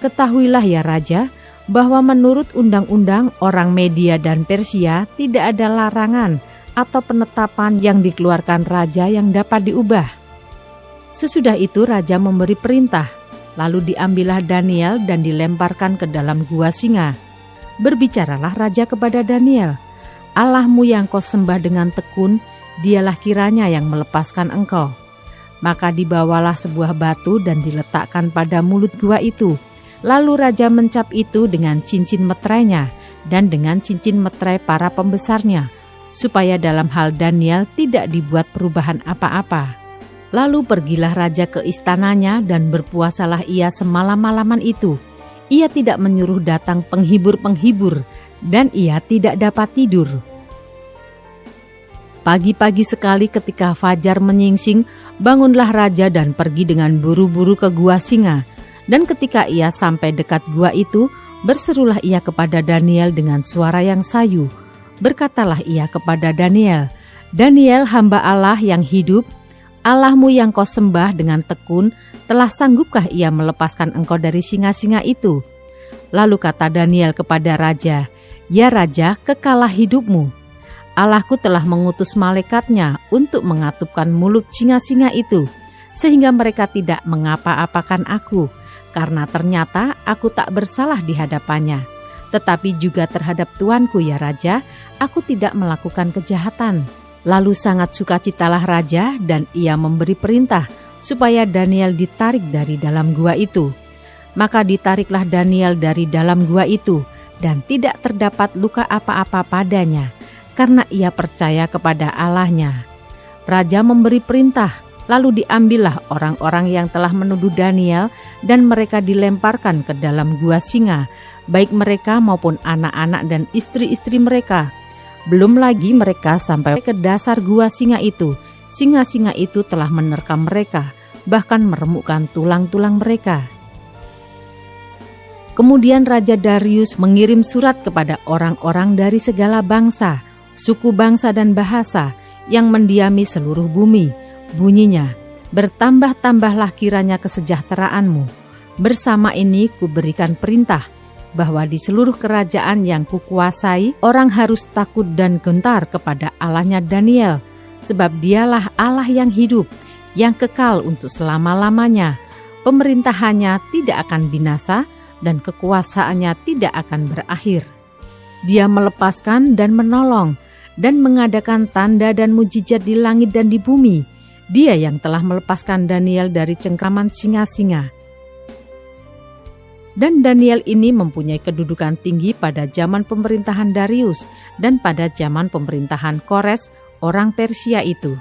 Ketahuilah ya raja, bahwa menurut undang-undang orang Media dan Persia tidak ada larangan atau penetapan yang dikeluarkan raja yang dapat diubah. Sesudah itu raja memberi perintah, lalu diambillah Daniel dan dilemparkan ke dalam gua singa. Berbicaralah raja kepada Daniel, Allahmu yang kau sembah dengan tekun, dialah kiranya yang melepaskan engkau. Maka dibawalah sebuah batu dan diletakkan pada mulut gua itu. Lalu raja mencap itu dengan cincin meterainya dan dengan cincin meterai para pembesarnya, supaya dalam hal Daniel tidak dibuat perubahan apa-apa. Lalu pergilah raja ke istananya dan berpuasalah ia semalam-malaman itu. Ia tidak menyuruh datang penghibur-penghibur dan ia tidak dapat tidur. Pagi-pagi sekali ketika fajar menyingsing, bangunlah raja dan pergi dengan buru-buru ke gua singa. Dan ketika ia sampai dekat gua itu, berserulah ia kepada Daniel dengan suara yang sayu. Berkatalah ia kepada Daniel, Daniel hamba Allah yang hidup, Allahmu yang kau sembah dengan tekun, telah sanggupkah ia melepaskan engkau dari singa-singa itu? Lalu kata Daniel kepada raja, Ya raja, kekalah hidupmu. Allahku telah mengutus malaikatnya untuk mengatupkan mulut singa-singa itu, sehingga mereka tidak mengapa-apakan aku, karena ternyata aku tak bersalah di hadapannya. Tetapi juga terhadap tuanku ya raja, aku tidak melakukan kejahatan. Lalu sangat sukacitalah raja dan ia memberi perintah supaya Daniel ditarik dari dalam gua itu. Maka ditariklah Daniel dari dalam gua itu dan tidak terdapat luka apa-apa padanya, karena ia percaya kepada Allahnya. Raja memberi perintah, lalu diambillah orang-orang yang telah menuduh Daniel dan mereka dilemparkan ke dalam gua singa, baik mereka maupun anak-anak dan istri-istri mereka. Belum lagi mereka sampai ke dasar gua singa itu. Singa-singa itu telah menerkam mereka, bahkan meremukkan tulang-tulang mereka. Kemudian Raja Darius mengirim surat kepada orang-orang dari segala bangsa, suku bangsa dan bahasa yang mendiami seluruh bumi. Bunyinya, bertambah-tambahlah kiranya kesejahteraanmu. Bersama ini kuberikan perintah bahwa di seluruh kerajaan yang kukuasai, orang harus takut dan gentar kepada Allahnya Daniel, sebab dialah Allah yang hidup, yang kekal untuk selama-lamanya. Pemerintahannya tidak akan binasa dan kekuasaannya tidak akan berakhir. Dia melepaskan dan menolong dan mengadakan tanda dan mujizat di langit dan di bumi. Dia yang telah melepaskan Daniel dari cengkraman singa-singa. Dan Daniel ini mempunyai kedudukan tinggi pada zaman pemerintahan Darius dan pada zaman pemerintahan Kores, orang Persia itu.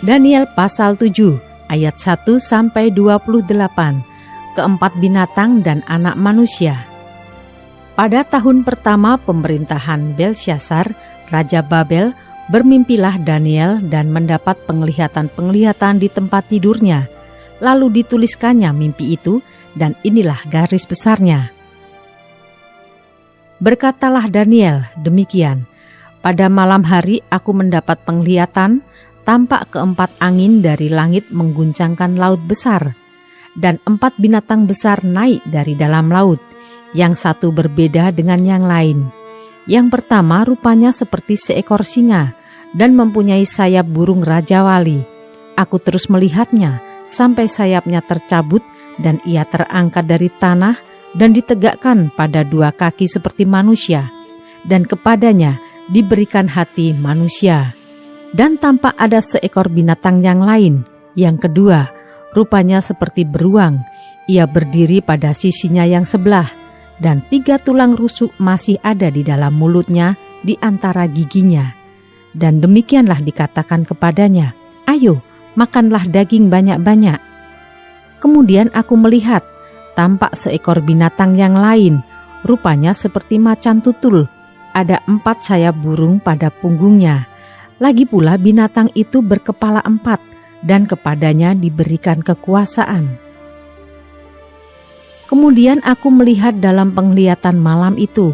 Daniel pasal 7 ayat 1 sampai 28. Keempat binatang dan anak manusia. Pada tahun pertama pemerintahan Belsyazar, Raja Babel, bermimpilah Daniel dan mendapat penglihatan-penglihatan di tempat tidurnya. Lalu dituliskannya mimpi itu, dan inilah garis besarnya. Berkatalah Daniel, demikian, pada malam hari aku mendapat penglihatan, tampak keempat angin dari langit mengguncangkan laut besar, dan 4 binatang besar naik dari dalam laut, yang satu berbeda dengan yang lain. Yang pertama rupanya seperti seekor singa, dan mempunyai sayap burung Raja Wali. Aku terus melihatnya, sampai sayapnya tercabut, dan ia terangkat dari tanah, dan ditegakkan pada 2 kaki seperti manusia, dan kepadanya diberikan hati manusia. Dan tampak ada seekor binatang yang lain, yang kedua, rupanya seperti beruang. Ia berdiri pada sisinya yang sebelah, dan 3 tulang rusuk masih ada di dalam mulutnya di antara giginya. Dan demikianlah dikatakan kepadanya, ayo, makanlah daging banyak-banyak. Kemudian aku melihat, tampak seekor binatang yang lain, rupanya seperti macan tutul. Ada 4 sayap burung pada punggungnya. Lagi pula binatang itu berkepala 4, dan kepadanya diberikan kekuasaan. Kemudian aku melihat dalam penglihatan malam itu,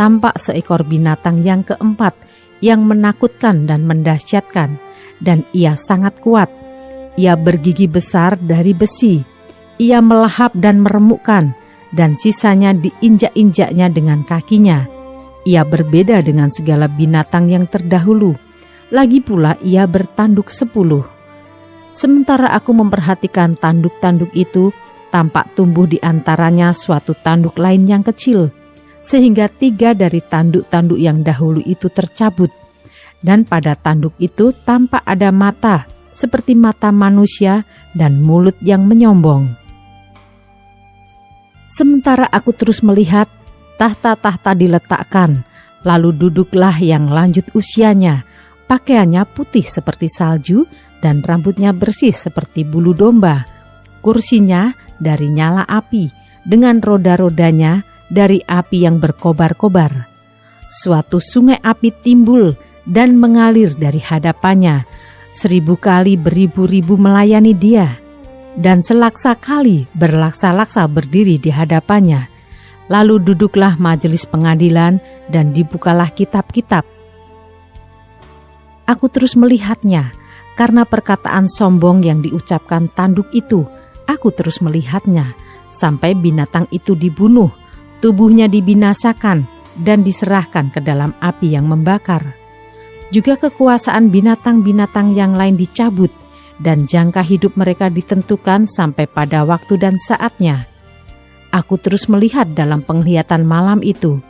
tampak seekor binatang yang keempat, yang menakutkan dan mendahsyatkan, dan ia sangat kuat. Ia bergigi besar dari besi, ia melahap dan meremukkan, dan sisanya diinjak-injaknya dengan kakinya. Ia berbeda dengan segala binatang yang terdahulu. Lagi pula ia bertanduk 10. Sementara aku memperhatikan tanduk-tanduk itu, tampak tumbuh di antaranya suatu tanduk lain yang kecil, sehingga 3 dari tanduk-tanduk yang dahulu itu tercabut. Dan pada tanduk itu tampak ada mata, seperti mata manusia, dan mulut yang menyombong. Sementara aku terus melihat, tahta-tahta diletakkan, lalu duduklah yang lanjut usianya. Pakaiannya putih seperti salju dan rambutnya bersih seperti bulu domba. Kursinya dari nyala api, dengan roda-rodanya dari api yang berkobar-kobar. Suatu sungai api timbul dan mengalir dari hadapannya. 1000 kali beribu-ribu melayani dia, dan selaksa kali berlaksa-laksa berdiri di hadapannya. Lalu duduklah majelis pengadilan dan dibukalah kitab-kitab. Aku terus melihatnya, karena perkataan sombong yang diucapkan tanduk itu, aku terus melihatnya, sampai binatang itu dibunuh, tubuhnya dibinasakan, dan diserahkan ke dalam api yang membakar. Juga kekuasaan binatang-binatang yang lain dicabut, dan jangka hidup mereka ditentukan sampai pada waktu dan saatnya. Aku terus melihat dalam penglihatan malam itu,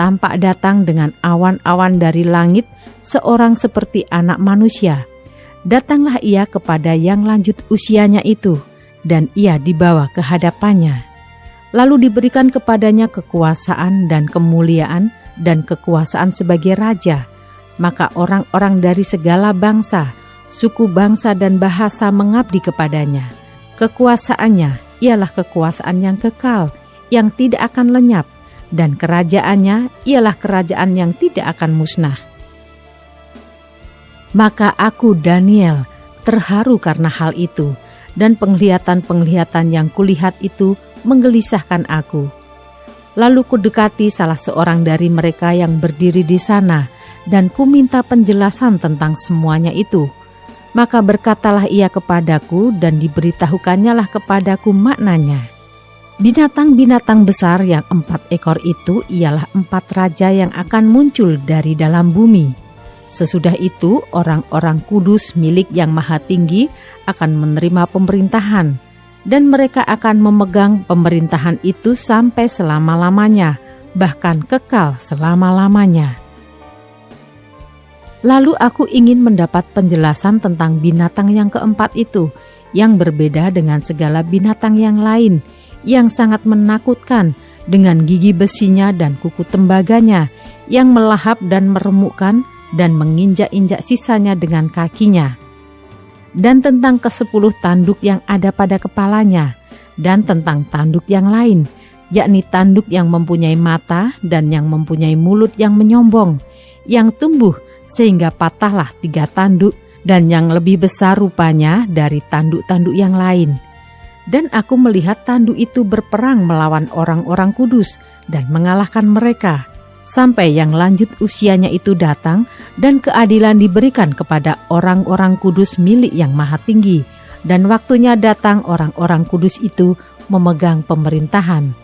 tampak datang dengan awan-awan dari langit seorang seperti anak manusia. Datanglah ia kepada yang lanjut usianya itu, dan ia dibawa ke hadapannya. Lalu diberikan kepadanya kekuasaan dan kemuliaan dan kekuasaan sebagai raja. Maka orang-orang dari segala bangsa, suku bangsa dan bahasa mengabdi kepadanya. Kekuasaannya ialah kekuasaan yang kekal, yang tidak akan lenyap, dan kerajaannya ialah kerajaan yang tidak akan musnah. Maka aku, Daniel, terharu karena hal itu, dan penglihatan-penglihatan yang kulihat itu menggelisahkan aku. Lalu kudekati salah seorang dari mereka yang berdiri di sana, dan kuminta penjelasan tentang semuanya itu. Maka berkatalah ia kepadaku, dan diberitahukannya kepadaku maknanya. Binatang-binatang besar yang 4 ekor itu ialah 4 raja yang akan muncul dari dalam bumi. Sesudah itu orang-orang kudus milik Yang Maha Tinggi akan menerima pemerintahan, dan mereka akan memegang pemerintahan itu sampai selama-lamanya, bahkan kekal selama-lamanya. Lalu aku ingin mendapat penjelasan tentang binatang yang keempat itu, yang berbeda dengan segala binatang yang lain, yang sangat menakutkan dengan gigi besinya dan kuku tembaganya, yang melahap dan meremukkan dan menginjak-injak sisanya dengan kakinya. Dan tentang ke-10 tanduk yang ada pada kepalanya, dan tentang tanduk yang lain, yakni tanduk yang mempunyai mata dan yang mempunyai mulut yang menyombong, yang tumbuh sehingga patahlah 3 tanduk, dan yang lebih besar rupanya dari tanduk-tanduk yang lain. Dan aku melihat tanduk itu berperang melawan orang-orang kudus dan mengalahkan mereka, sampai yang lanjut usianya itu datang, dan keadilan diberikan kepada orang-orang kudus milik Yang Maha Tinggi, dan waktunya datang orang-orang kudus itu memegang pemerintahan.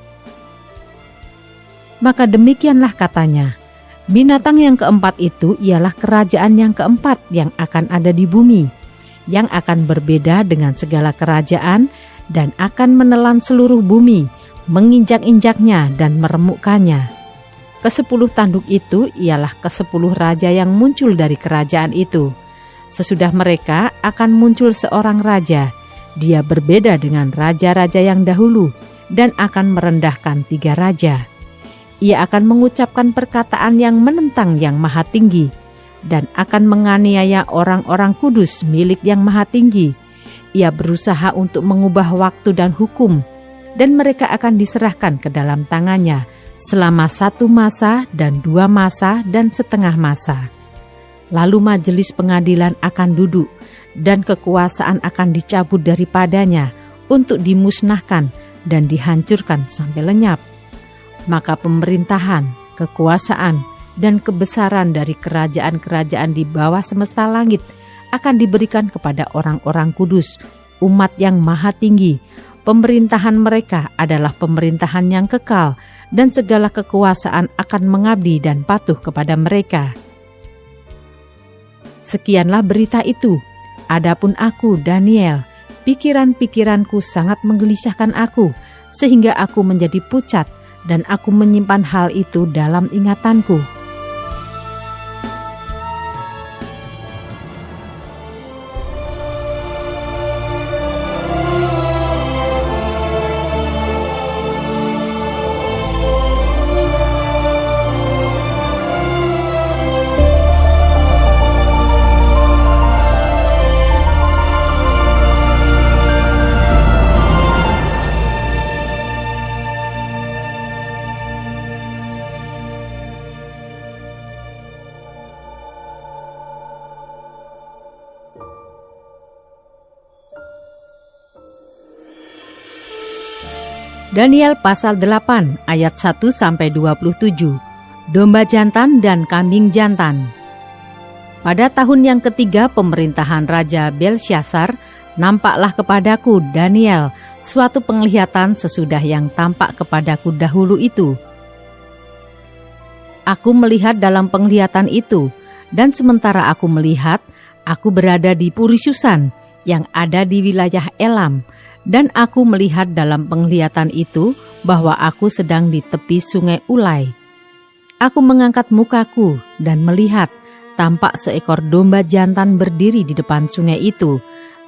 Maka demikianlah katanya, binatang yang keempat itu ialah kerajaan yang keempat yang akan ada di bumi, yang akan berbeda dengan segala kerajaan, dan akan menelan seluruh bumi, menginjak-injaknya dan meremukkannya. Ke-10 tanduk itu ialah ke-10 raja yang muncul dari kerajaan itu. Sesudah mereka akan muncul seorang raja. Dia berbeda dengan raja-raja yang dahulu dan akan merendahkan 3 raja. Ia akan mengucapkan perkataan yang menentang Yang Maha Tinggi dan akan menganiaya orang-orang kudus milik Yang Maha Tinggi. Ia berusaha untuk mengubah waktu dan hukum, dan mereka akan diserahkan ke dalam tangannya selama 1 masa dan 2 masa dan setengah masa. Lalu majelis pengadilan akan duduk, dan kekuasaan akan dicabut daripadanya untuk dimusnahkan dan dihancurkan sampai lenyap. Maka pemerintahan, kekuasaan, dan kebesaran dari kerajaan-kerajaan di bawah semesta langit akan diberikan kepada orang-orang kudus, umat Yang Maha Tinggi. Pemerintahan mereka adalah pemerintahan yang kekal, dan segala kekuasaan akan mengabdi dan patuh kepada mereka. Sekianlah berita itu. Adapun aku, Daniel, pikiran-pikiranku sangat menggelisahkan aku, sehingga aku menjadi pucat, dan aku menyimpan hal itu dalam ingatanku. Daniel pasal 8 ayat 1-27. Domba jantan dan kambing jantan. Pada tahun yang ketiga pemerintahan Raja Belsyazar, nampaklah kepadaku, Daniel, suatu penglihatan sesudah yang tampak kepadaku dahulu itu. Aku melihat dalam penglihatan itu, dan sementara aku melihat, aku berada di Puri Susan yang ada di wilayah Elam. Dan aku melihat dalam penglihatan itu bahwa aku sedang di tepi sungai Ulai. Aku mengangkat mukaku dan melihat, tampak seekor domba jantan berdiri di depan sungai itu.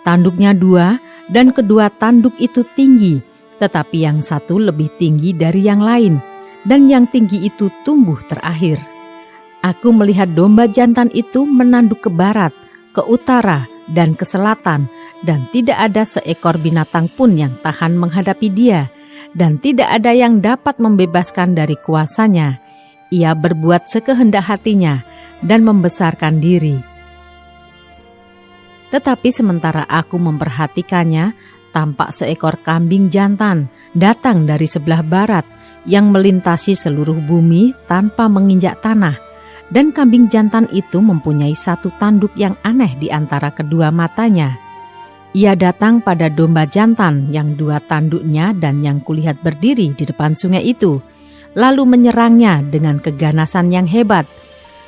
Tanduknya 2, dan kedua tanduk itu tinggi, tetapi yang satu lebih tinggi dari yang lain, dan yang tinggi itu tumbuh terakhir. Aku melihat domba jantan itu menanduk ke barat, ke utara, dan ke selatan, dan tidak ada seekor binatang pun yang tahan menghadapi dia, dan tidak ada yang dapat membebaskan dari kuasanya. Ia berbuat sekehendak hatinya dan membesarkan diri. Tetapi sementara aku memperhatikannya, tampak seekor kambing jantan datang dari sebelah barat yang melintasi seluruh bumi tanpa menginjak tanah, dan kambing jantan itu mempunyai satu tanduk yang aneh di antara kedua matanya. Ia datang pada domba jantan yang dua tanduknya dan yang kulihat berdiri di depan sungai itu, lalu menyerangnya dengan keganasan yang hebat.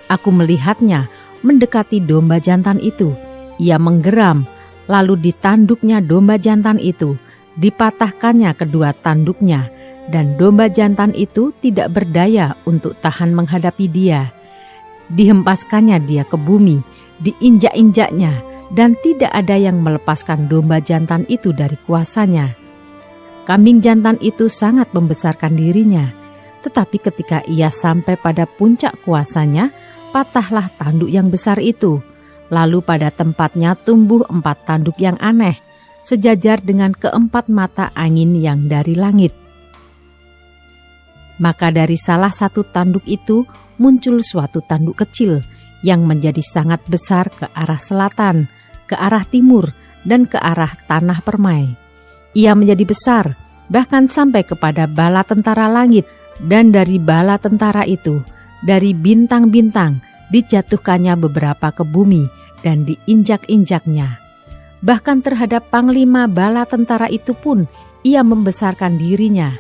Aku melihatnya mendekati domba jantan itu. Ia menggeram, lalu di tanduknya domba jantan itu dipatahkannya kedua tanduknya, dan domba jantan itu tidak berdaya untuk tahan menghadapi dia. Dihempaskannya dia ke bumi, diinjak-injaknya, dan tidak ada yang melepaskan domba jantan itu dari kuasanya. Kambing jantan itu sangat membesarkan dirinya, tetapi ketika ia sampai pada puncak kuasanya, patahlah tanduk yang besar itu. Lalu pada tempatnya tumbuh 4 tanduk yang aneh, sejajar dengan keempat mata angin yang dari langit. Maka dari salah satu tanduk itu muncul suatu tanduk kecil yang menjadi sangat besar ke arah selatan, ke arah timur, dan ke arah tanah permai. Ia menjadi besar, bahkan sampai kepada bala tentara langit, dan dari bala tentara itu, dari bintang-bintang, dijatuhkannya beberapa ke bumi dan diinjak-injaknya. Bahkan terhadap panglima bala tentara itu pun ia membesarkan dirinya,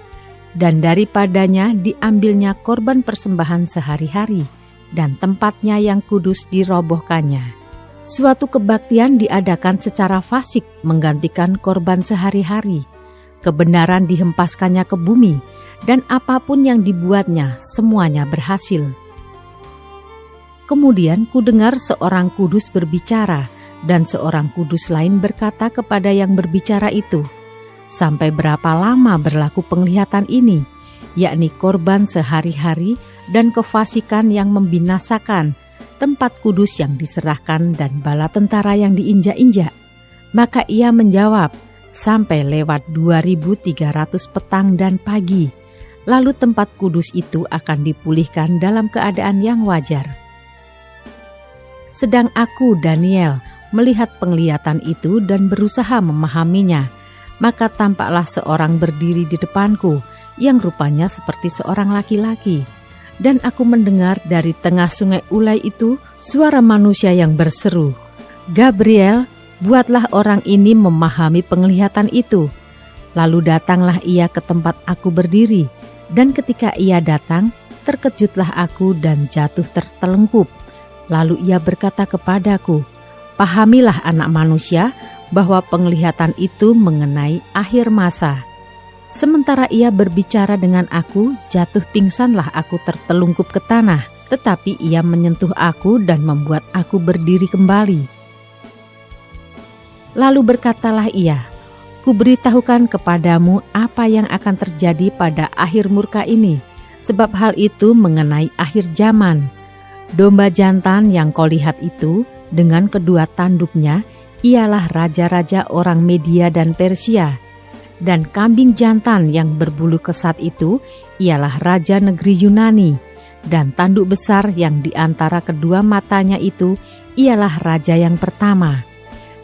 dan daripadanya diambilnya korban persembahan sehari-hari, dan tempatnya yang kudus dirobohkannya. Suatu kebaktian diadakan secara fasik menggantikan korban sehari-hari. Kebenaran dihempaskannya ke bumi, dan apapun yang dibuatnya semuanya berhasil. Kemudian kudengar seorang kudus berbicara, dan seorang kudus lain berkata kepada yang berbicara itu, "Sampai berapa lama berlaku penglihatan ini, yakni korban sehari-hari dan kefasikan yang membinasakan, tempat kudus yang diserahkan dan bala tentara yang diinjak-injak?" Maka ia menjawab, "Sampai lewat 2300 petang dan pagi, lalu tempat kudus itu akan dipulihkan dalam keadaan yang wajar." Sedang aku, Daniel, melihat penglihatan itu dan berusaha memahaminya, maka tampaklah seorang berdiri di depanku yang rupanya seperti seorang laki-laki. Dan aku mendengar dari tengah sungai Ulai itu suara manusia yang berseru, "Gabriel, buatlah orang ini memahami penglihatan itu." Lalu datanglah ia ke tempat aku berdiri, dan ketika ia datang, terkejutlah aku dan jatuh tertelungkup. Lalu ia berkata kepadaku, "Pahamilah anak manusia, bahwa penglihatan itu mengenai akhir masa." Sementara ia berbicara dengan aku, jatuh pingsanlah aku tertelungkup ke tanah, tetapi ia menyentuh aku dan membuat aku berdiri kembali. Lalu berkatalah ia, "Kuberitahukan kepadamu apa yang akan terjadi pada akhir murka ini, sebab hal itu mengenai akhir zaman. Domba jantan yang kau lihat itu, dengan kedua tanduknya, ialah raja-raja orang Media dan Persia. Dan kambing jantan yang berbulu kesat itu, ialah raja negeri Yunani. Dan tanduk besar yang di antara kedua matanya itu, ialah raja yang pertama.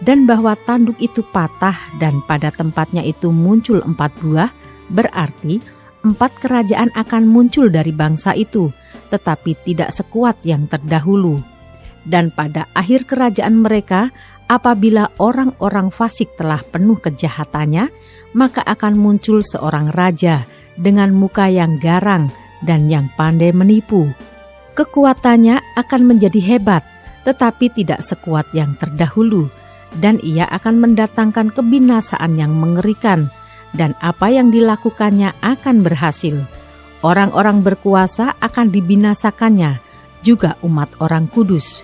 Dan bahwa tanduk itu patah dan pada tempatnya itu muncul 4 buah, berarti 4 kerajaan akan muncul dari bangsa itu, tetapi tidak sekuat yang terdahulu. Dan pada akhir kerajaan mereka, apabila orang-orang fasik telah penuh kejahatannya, maka akan muncul seorang raja dengan muka yang garang dan yang pandai menipu. Kekuatannya akan menjadi hebat, tetapi tidak sekuat yang terdahulu, dan ia akan mendatangkan kebinasaan yang mengerikan, dan apa yang dilakukannya akan berhasil. Orang-orang berkuasa akan dibinasakannya, juga umat orang kudus.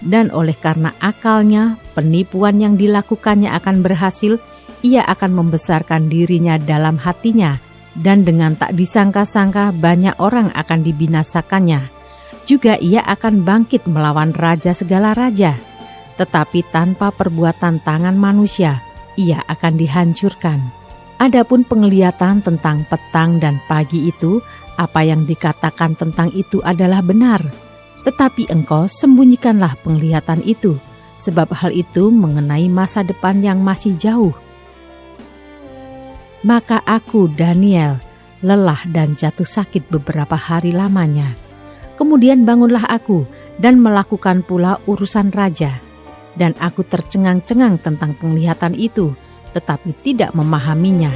Dan oleh karena akalnya, penipuan yang dilakukannya akan berhasil, ia akan membesarkan dirinya dalam hatinya, dan dengan tak disangka-sangka banyak orang akan dibinasakannya. Juga ia akan bangkit melawan raja segala raja, tetapi tanpa perbuatan tangan manusia, ia akan dihancurkan. Adapun penglihatan tentang petang dan pagi itu, apa yang dikatakan tentang itu adalah benar. Tetapi engkau sembunyikanlah penglihatan itu, sebab hal itu mengenai masa depan yang masih jauh. Maka aku, Daniel, lelah dan jatuh sakit beberapa hari lamanya. Kemudian bangunlah aku dan melakukan pula urusan raja. Dan aku tercengang-cengang tentang penglihatan itu, tetapi tidak memahaminya.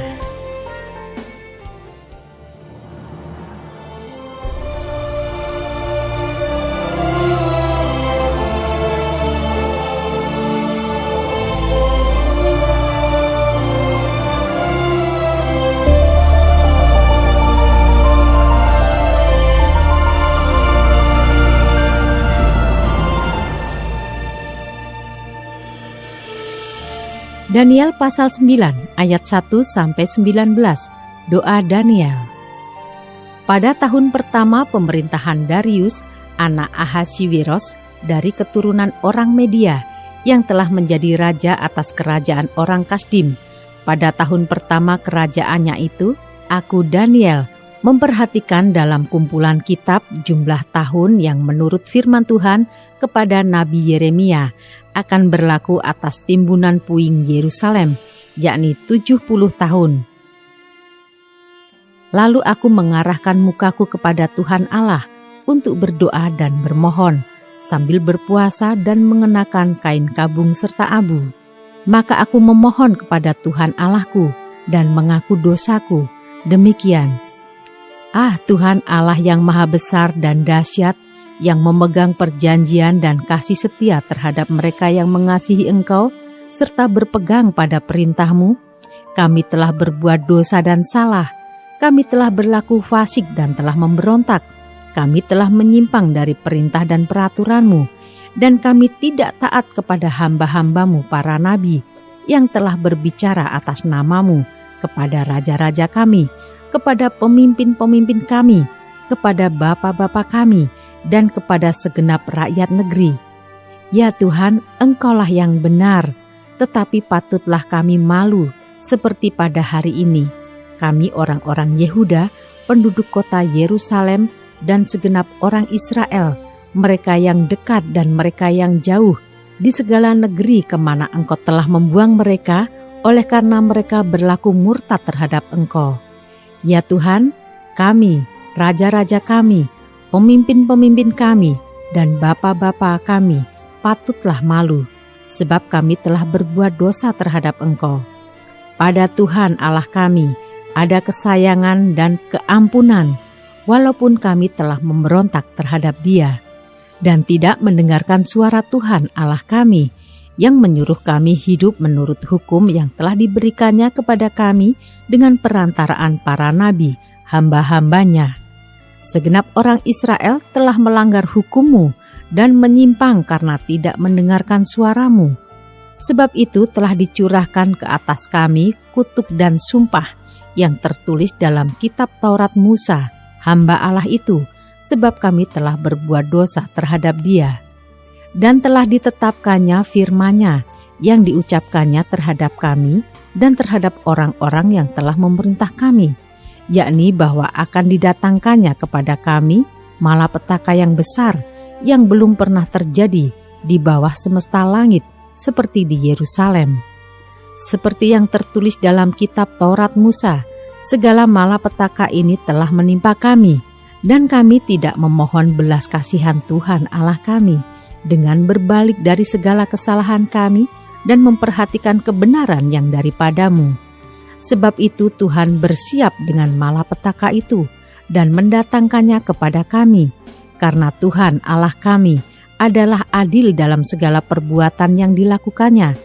Daniel pasal 9 ayat 1-19. Doa Daniel. Pada tahun pertama pemerintahan Darius, anak Ahasiwiros dari keturunan orang Media, yang telah menjadi raja atas kerajaan orang Kasdim. Pada tahun pertama kerajaannya itu, aku Daniel memperhatikan dalam kumpulan kitab jumlah tahun yang menurut firman Tuhan kepada Nabi Yeremia akan berlaku atas timbunan puing Yerusalem, yakni 70 tahun. Lalu aku mengarahkan mukaku kepada Tuhan Allah untuk berdoa dan bermohon, sambil berpuasa dan mengenakan kain kabung serta abu. Maka aku memohon kepada Tuhan Allahku dan mengaku dosaku. Demikian, Tuhan Allah yang maha besar dan dahsyat, yang memegang perjanjian dan kasih setia terhadap mereka yang mengasihi Engkau, serta berpegang pada perintah-Mu, kami telah berbuat dosa dan salah. Kami telah berlaku fasik dan telah memberontak. Kami telah menyimpang dari perintah dan peraturan-Mu, dan kami tidak taat kepada hamba-hamba-Mu para nabi, yang telah berbicara atas nama-Mu, kepada raja-raja kami, kepada pemimpin-pemimpin kami, kepada bapa-bapa kami, dan kepada segenap rakyat negeri. Ya Tuhan, Engkaulah yang benar, tetapi patutlah kami malu seperti pada hari ini. Kami orang-orang Yehuda, penduduk kota Yerusalem, dan segenap orang Israel, mereka yang dekat dan mereka yang jauh, di segala negeri kemana Engkau telah membuang mereka, oleh karena mereka berlaku murtad terhadap Engkau. Ya Tuhan, kami, raja-raja kami, pemimpin-pemimpin kami, dan bapa-bapa kami patutlah malu, sebab kami telah berbuat dosa terhadap Engkau. Pada Tuhan Allah kami ada kesayangan dan keampunan, walaupun kami telah memberontak terhadap Dia, dan tidak mendengarkan suara Tuhan Allah kami, yang menyuruh kami hidup menurut hukum yang telah diberikannya kepada kami dengan perantaraan para nabi, hamba-hambanya. Segenap orang Israel telah melanggar hukum-Mu dan menyimpang karena tidak mendengarkan suara-Mu. Sebab itu telah dicurahkan ke atas kami kutuk dan sumpah yang tertulis dalam kitab Taurat Musa, hamba Allah itu, sebab kami telah berbuat dosa terhadap Dia. Dan telah ditetapkannya firman-Nya yang diucapkannya terhadap kami dan terhadap orang-orang yang telah memerintah kami, yakni bahwa akan didatangkannya kepada kami malapetaka yang besar yang belum pernah terjadi di bawah semesta langit seperti di Yerusalem. Seperti yang tertulis dalam kitab Taurat Musa, segala malapetaka ini telah menimpa kami, dan kami tidak memohon belas kasihan Tuhan Allah kami dengan berbalik dari segala kesalahan kami dan memperhatikan kebenaran yang daripada-Mu. Sebab itu Tuhan bersiap dengan malapetaka itu dan mendatangkannya kepada kami, karena Tuhan Allah kami adalah adil dalam segala perbuatan yang dilakukannya,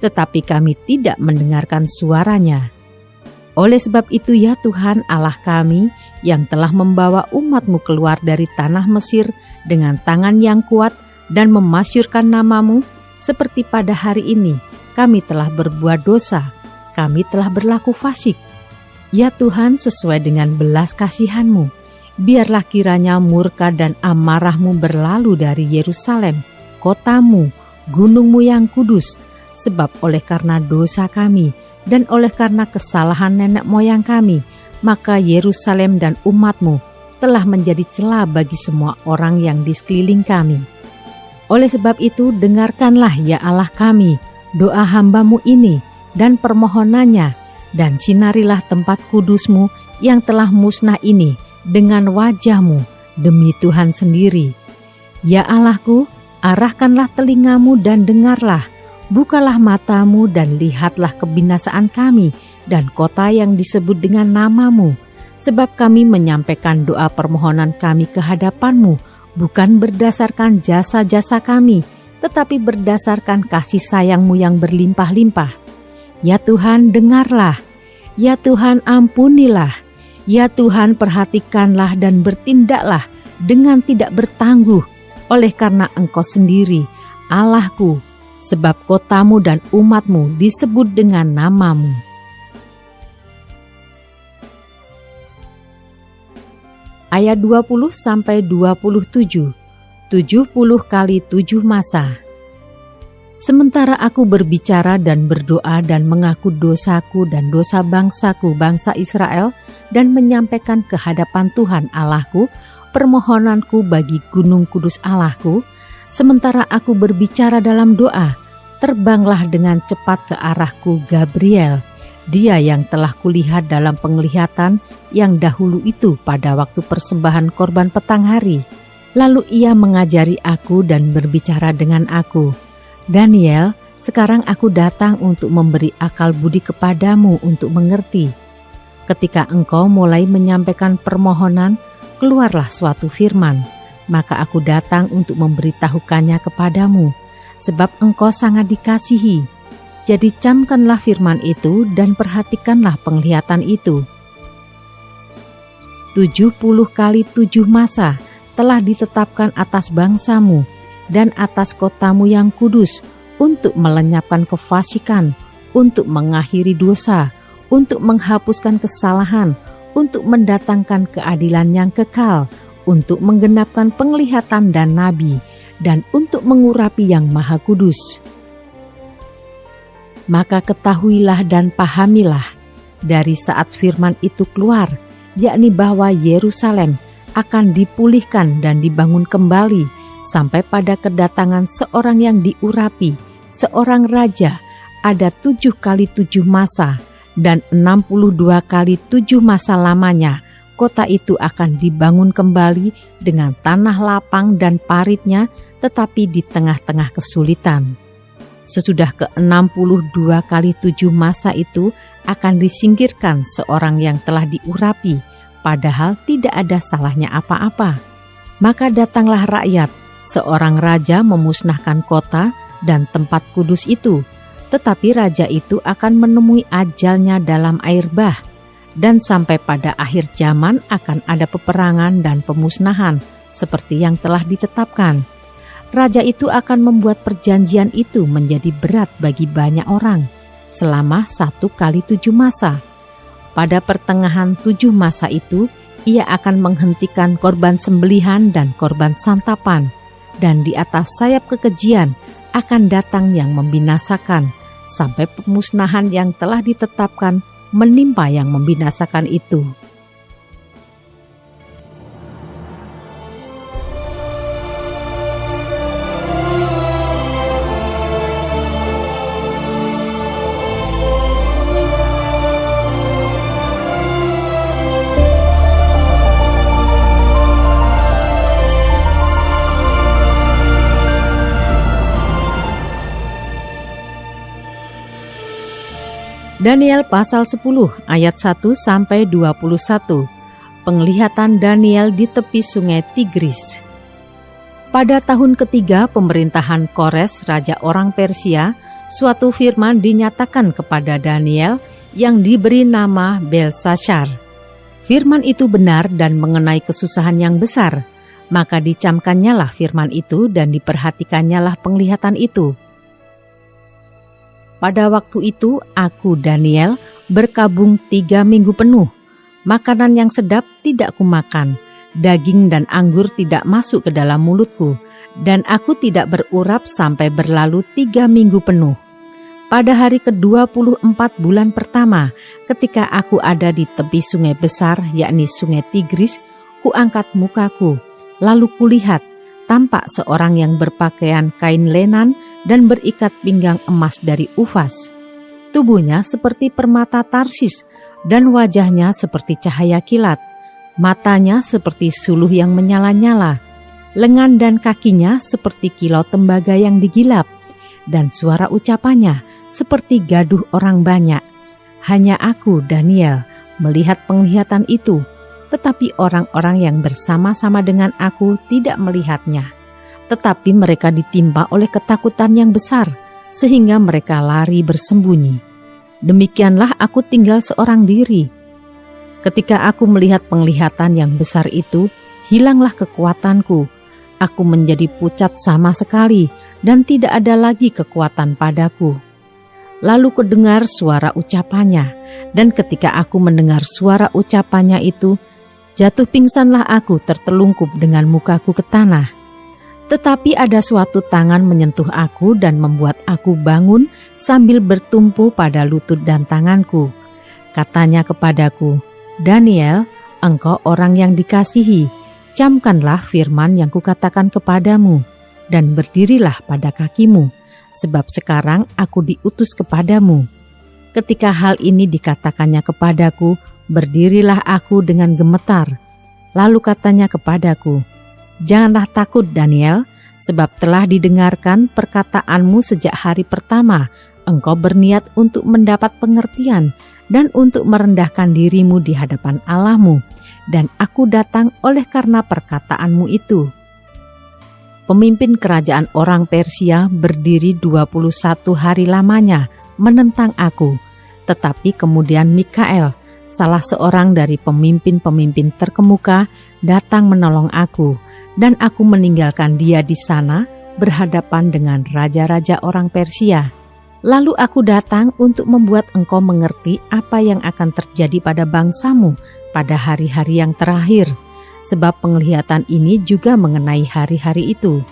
tetapi kami tidak mendengarkan suara-Nya. Oleh sebab itu ya Tuhan Allah kami, yang telah membawa umat-Mu keluar dari tanah Mesir dengan tangan yang kuat dan memasyurkan nama-Mu, seperti pada hari ini kami telah berbuat dosa, kami telah berlaku fasik. Ya Tuhan, sesuai dengan belas kasihan-Mu, biarlah kiranya murka dan amarah-Mu berlalu dari Yerusalem, kota-Mu, gunung-Mu yang kudus, sebab oleh karena dosa kami dan oleh karena kesalahan nenek moyang kami, maka Yerusalem dan umat-Mu telah menjadi cela bagi semua orang yang di sekeliling kami. Oleh sebab itu, dengarkanlah ya Allah kami doa hamba-Mu ini dan permohonannya, dan sinarilah tempat kudus-Mu yang telah musnah ini dengan wajah-Mu demi Tuhan sendiri. Ya Allahku, arahkanlah telingamu dan dengarlah, bukalah matamu dan lihatlah kebinasaan kami dan kota yang disebut dengan nama-Mu. Sebab kami menyampaikan doa permohonan kami ke hadapan-Mu, bukan berdasarkan jasa-jasa kami, tetapi berdasarkan kasih sayang-Mu yang berlimpah-limpah. Ya Tuhan, dengarlah. Ya Tuhan, ampunilah. Ya Tuhan, perhatikanlah dan bertindaklah dengan tidak bertangguh, oleh karena Engkau sendiri, Allahku, sebab kotamu dan umatmu disebut dengan nama-Mu. Ayat 20-27, 70 kali 7 masa. Sementara aku berbicara dan berdoa dan mengaku dosaku dan dosa bangsaku, bangsa Israel, dan menyampaikan ke hadapan Tuhan Allahku permohonanku bagi gunung kudus Allahku, sementara aku berbicara dalam doa, terbanglah dengan cepat ke arahku Gabriel, dia yang telah kulihat dalam penglihatan yang dahulu itu pada waktu persembahan korban petang hari. Lalu ia mengajari aku dan berbicara dengan aku, Daniel, sekarang aku datang untuk memberi akal budi kepadamu untuk mengerti. Ketika engkau mulai menyampaikan permohonan, keluarlah suatu firman, maka aku datang untuk memberitahukannya kepadamu, sebab engkau sangat dikasihi. Jadi camkanlah firman itu dan perhatikanlah penglihatan itu. 70 kali 7 masa telah ditetapkan atas bangsamu dan atas kotamu yang kudus, untuk melenyapkan kefasikan, untuk mengakhiri dosa, untuk menghapuskan kesalahan, untuk mendatangkan keadilan yang kekal, untuk menggenapkan penglihatan dan nabi, dan untuk mengurapi yang maha kudus. Maka ketahuilah dan pahamilah, dari saat firman itu keluar, yakni bahwa Yerusalem akan dipulihkan dan dibangun kembali, sampai pada kedatangan seorang yang diurapi, seorang raja, ada 7 kali 7 masa, dan 62 kali 7 masa lamanya, kota itu akan dibangun kembali dengan tanah lapang dan paritnya, tetapi di tengah-tengah kesulitan. Sesudah ke-62 kali 7 masa itu akan disingkirkan seorang yang telah diurapi, padahal tidak ada salahnya apa-apa. Maka datanglah rakyat, seorang raja memusnahkan kota dan tempat kudus itu, tetapi raja itu akan menemui ajalnya dalam air bah, dan sampai pada akhir zaman akan ada peperangan dan pemusnahan seperti yang telah ditetapkan. Raja itu akan membuat perjanjian itu menjadi berat bagi banyak orang selama 1 kali 7 masa. Pada pertengahan 7 masa itu, ia akan menghentikan korban sembelihan dan korban santapan, dan di atas sayap kekejian akan datang yang membinasakan, sampai pemusnahan yang telah ditetapkan menimpa yang membinasakan itu. Daniel pasal 10 ayat 1-21. Penglihatan Daniel di tepi sungai Tigris. Pada tahun ketiga pemerintahan Kores, raja orang Persia, suatu firman dinyatakan kepada Daniel yang diberi nama Belshazzar. Firman itu benar dan mengenai kesusahan yang besar, maka dicamkannyalah firman itu dan diperhatikannyalah penglihatan itu. Pada waktu itu aku, Daniel, berkabung 3 minggu penuh. Makanan yang sedap tidak kumakan, daging dan anggur tidak masuk ke dalam mulutku, dan aku tidak berurap sampai berlalu 3 minggu penuh. Pada hari ke-24 bulan pertama, ketika aku ada di tepi sungai besar, yakni sungai Tigris, kuangkat mukaku, lalu kulihat, tampak seorang yang berpakaian kain lenan dan berikat pinggang emas dari Ufas. Tubuhnya seperti permata Tarsis, dan wajahnya seperti cahaya kilat, matanya seperti suluh yang menyala-nyala, lengan dan kakinya seperti kilau tembaga yang digilap, dan suara ucapannya seperti gaduh orang banyak. Hanya aku, Daniel, melihat penglihatan itu, tetapi orang-orang yang bersama-sama dengan aku tidak melihatnya. Tetapi mereka ditimpa oleh ketakutan yang besar, sehingga mereka lari bersembunyi. Demikianlah aku tinggal seorang diri. Ketika aku melihat penglihatan yang besar itu, hilanglah kekuatanku. Aku menjadi pucat sama sekali, dan tidak ada lagi kekuatan padaku. Lalu kudengar suara ucapannya, dan ketika aku mendengar suara ucapannya itu, jatuh pingsanlah aku tertelungkup dengan mukaku ke tanah. Tetapi ada suatu tangan menyentuh aku dan membuat aku bangun sambil bertumpu pada lutut dan tanganku. Katanya kepadaku, Daniel, engkau orang yang dikasihi, camkanlah firman yang kukatakan kepadamu, dan berdirilah pada kakimu, sebab sekarang aku diutus kepadamu. Ketika hal ini dikatakannya kepadaku, berdirilah aku dengan gemetar. Lalu katanya kepadaku, janganlah takut Daniel, sebab telah didengarkan perkataanmu sejak hari pertama. Engkau berniat untuk mendapat pengertian dan untuk merendahkan dirimu di hadapan Allahmu, dan aku datang oleh karena perkataanmu itu. Pemimpin kerajaan orang Persia berdiri 21 hari lamanya menentang aku, tetapi kemudian Mikael, salah seorang dari pemimpin-pemimpin terkemuka, datang menolong aku, dan aku meninggalkan dia di sana berhadapan dengan raja-raja orang Persia. Lalu aku datang untuk membuat engkau mengerti apa yang akan terjadi pada bangsamu pada hari-hari yang terakhir, sebab penglihatan ini juga mengenai hari-hari itu.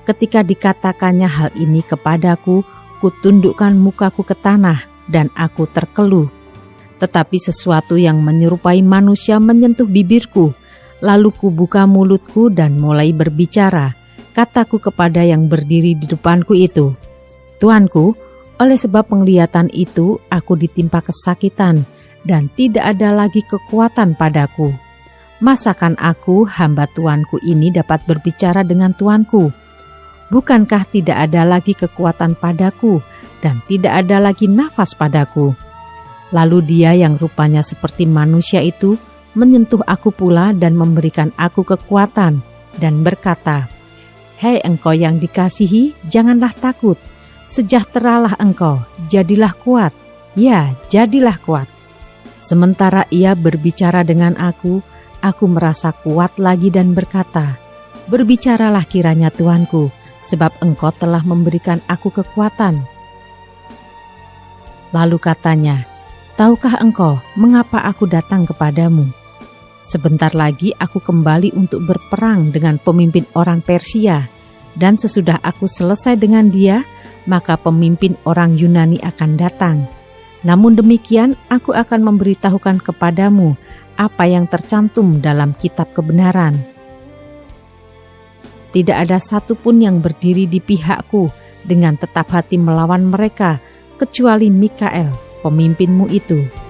Ketika dikatakannya hal ini kepadaku, kutundukkan mukaku ke tanah dan aku terkeluh. Tetapi sesuatu yang menyerupai manusia menyentuh bibirku, lalu kubuka mulutku dan mulai berbicara. Kataku kepada yang berdiri di depanku itu, Tuanku, oleh sebab penglihatan itu aku ditimpa kesakitan dan tidak ada lagi kekuatan padaku. Masakan aku, hamba tuanku ini dapat berbicara dengan tuanku? Bukankah tidak ada lagi kekuatan padaku dan tidak ada lagi nafas padaku? Lalu dia yang rupanya seperti manusia itu menyentuh aku pula dan memberikan aku kekuatan dan berkata, Hei engkau yang dikasihi, janganlah takut. Sejahteralah engkau, jadilah kuat. Ya, jadilah kuat. Sementara ia berbicara dengan aku merasa kuat lagi dan berkata, Berbicaralah kiranya Tuanku, sebab engkau telah memberikan aku kekuatan. Lalu katanya, Tahukah engkau mengapa aku datang kepadamu? Sebentar lagi aku kembali untuk berperang dengan pemimpin orang Persia, dan sesudah aku selesai dengan dia, maka pemimpin orang Yunani akan datang. Namun demikian, aku akan memberitahukan kepadamu apa yang tercantum dalam kitab kebenaran. Tidak ada satupun yang berdiri di pihakku dengan tetap hati melawan mereka, kecuali Mikael, pemimpinmu itu.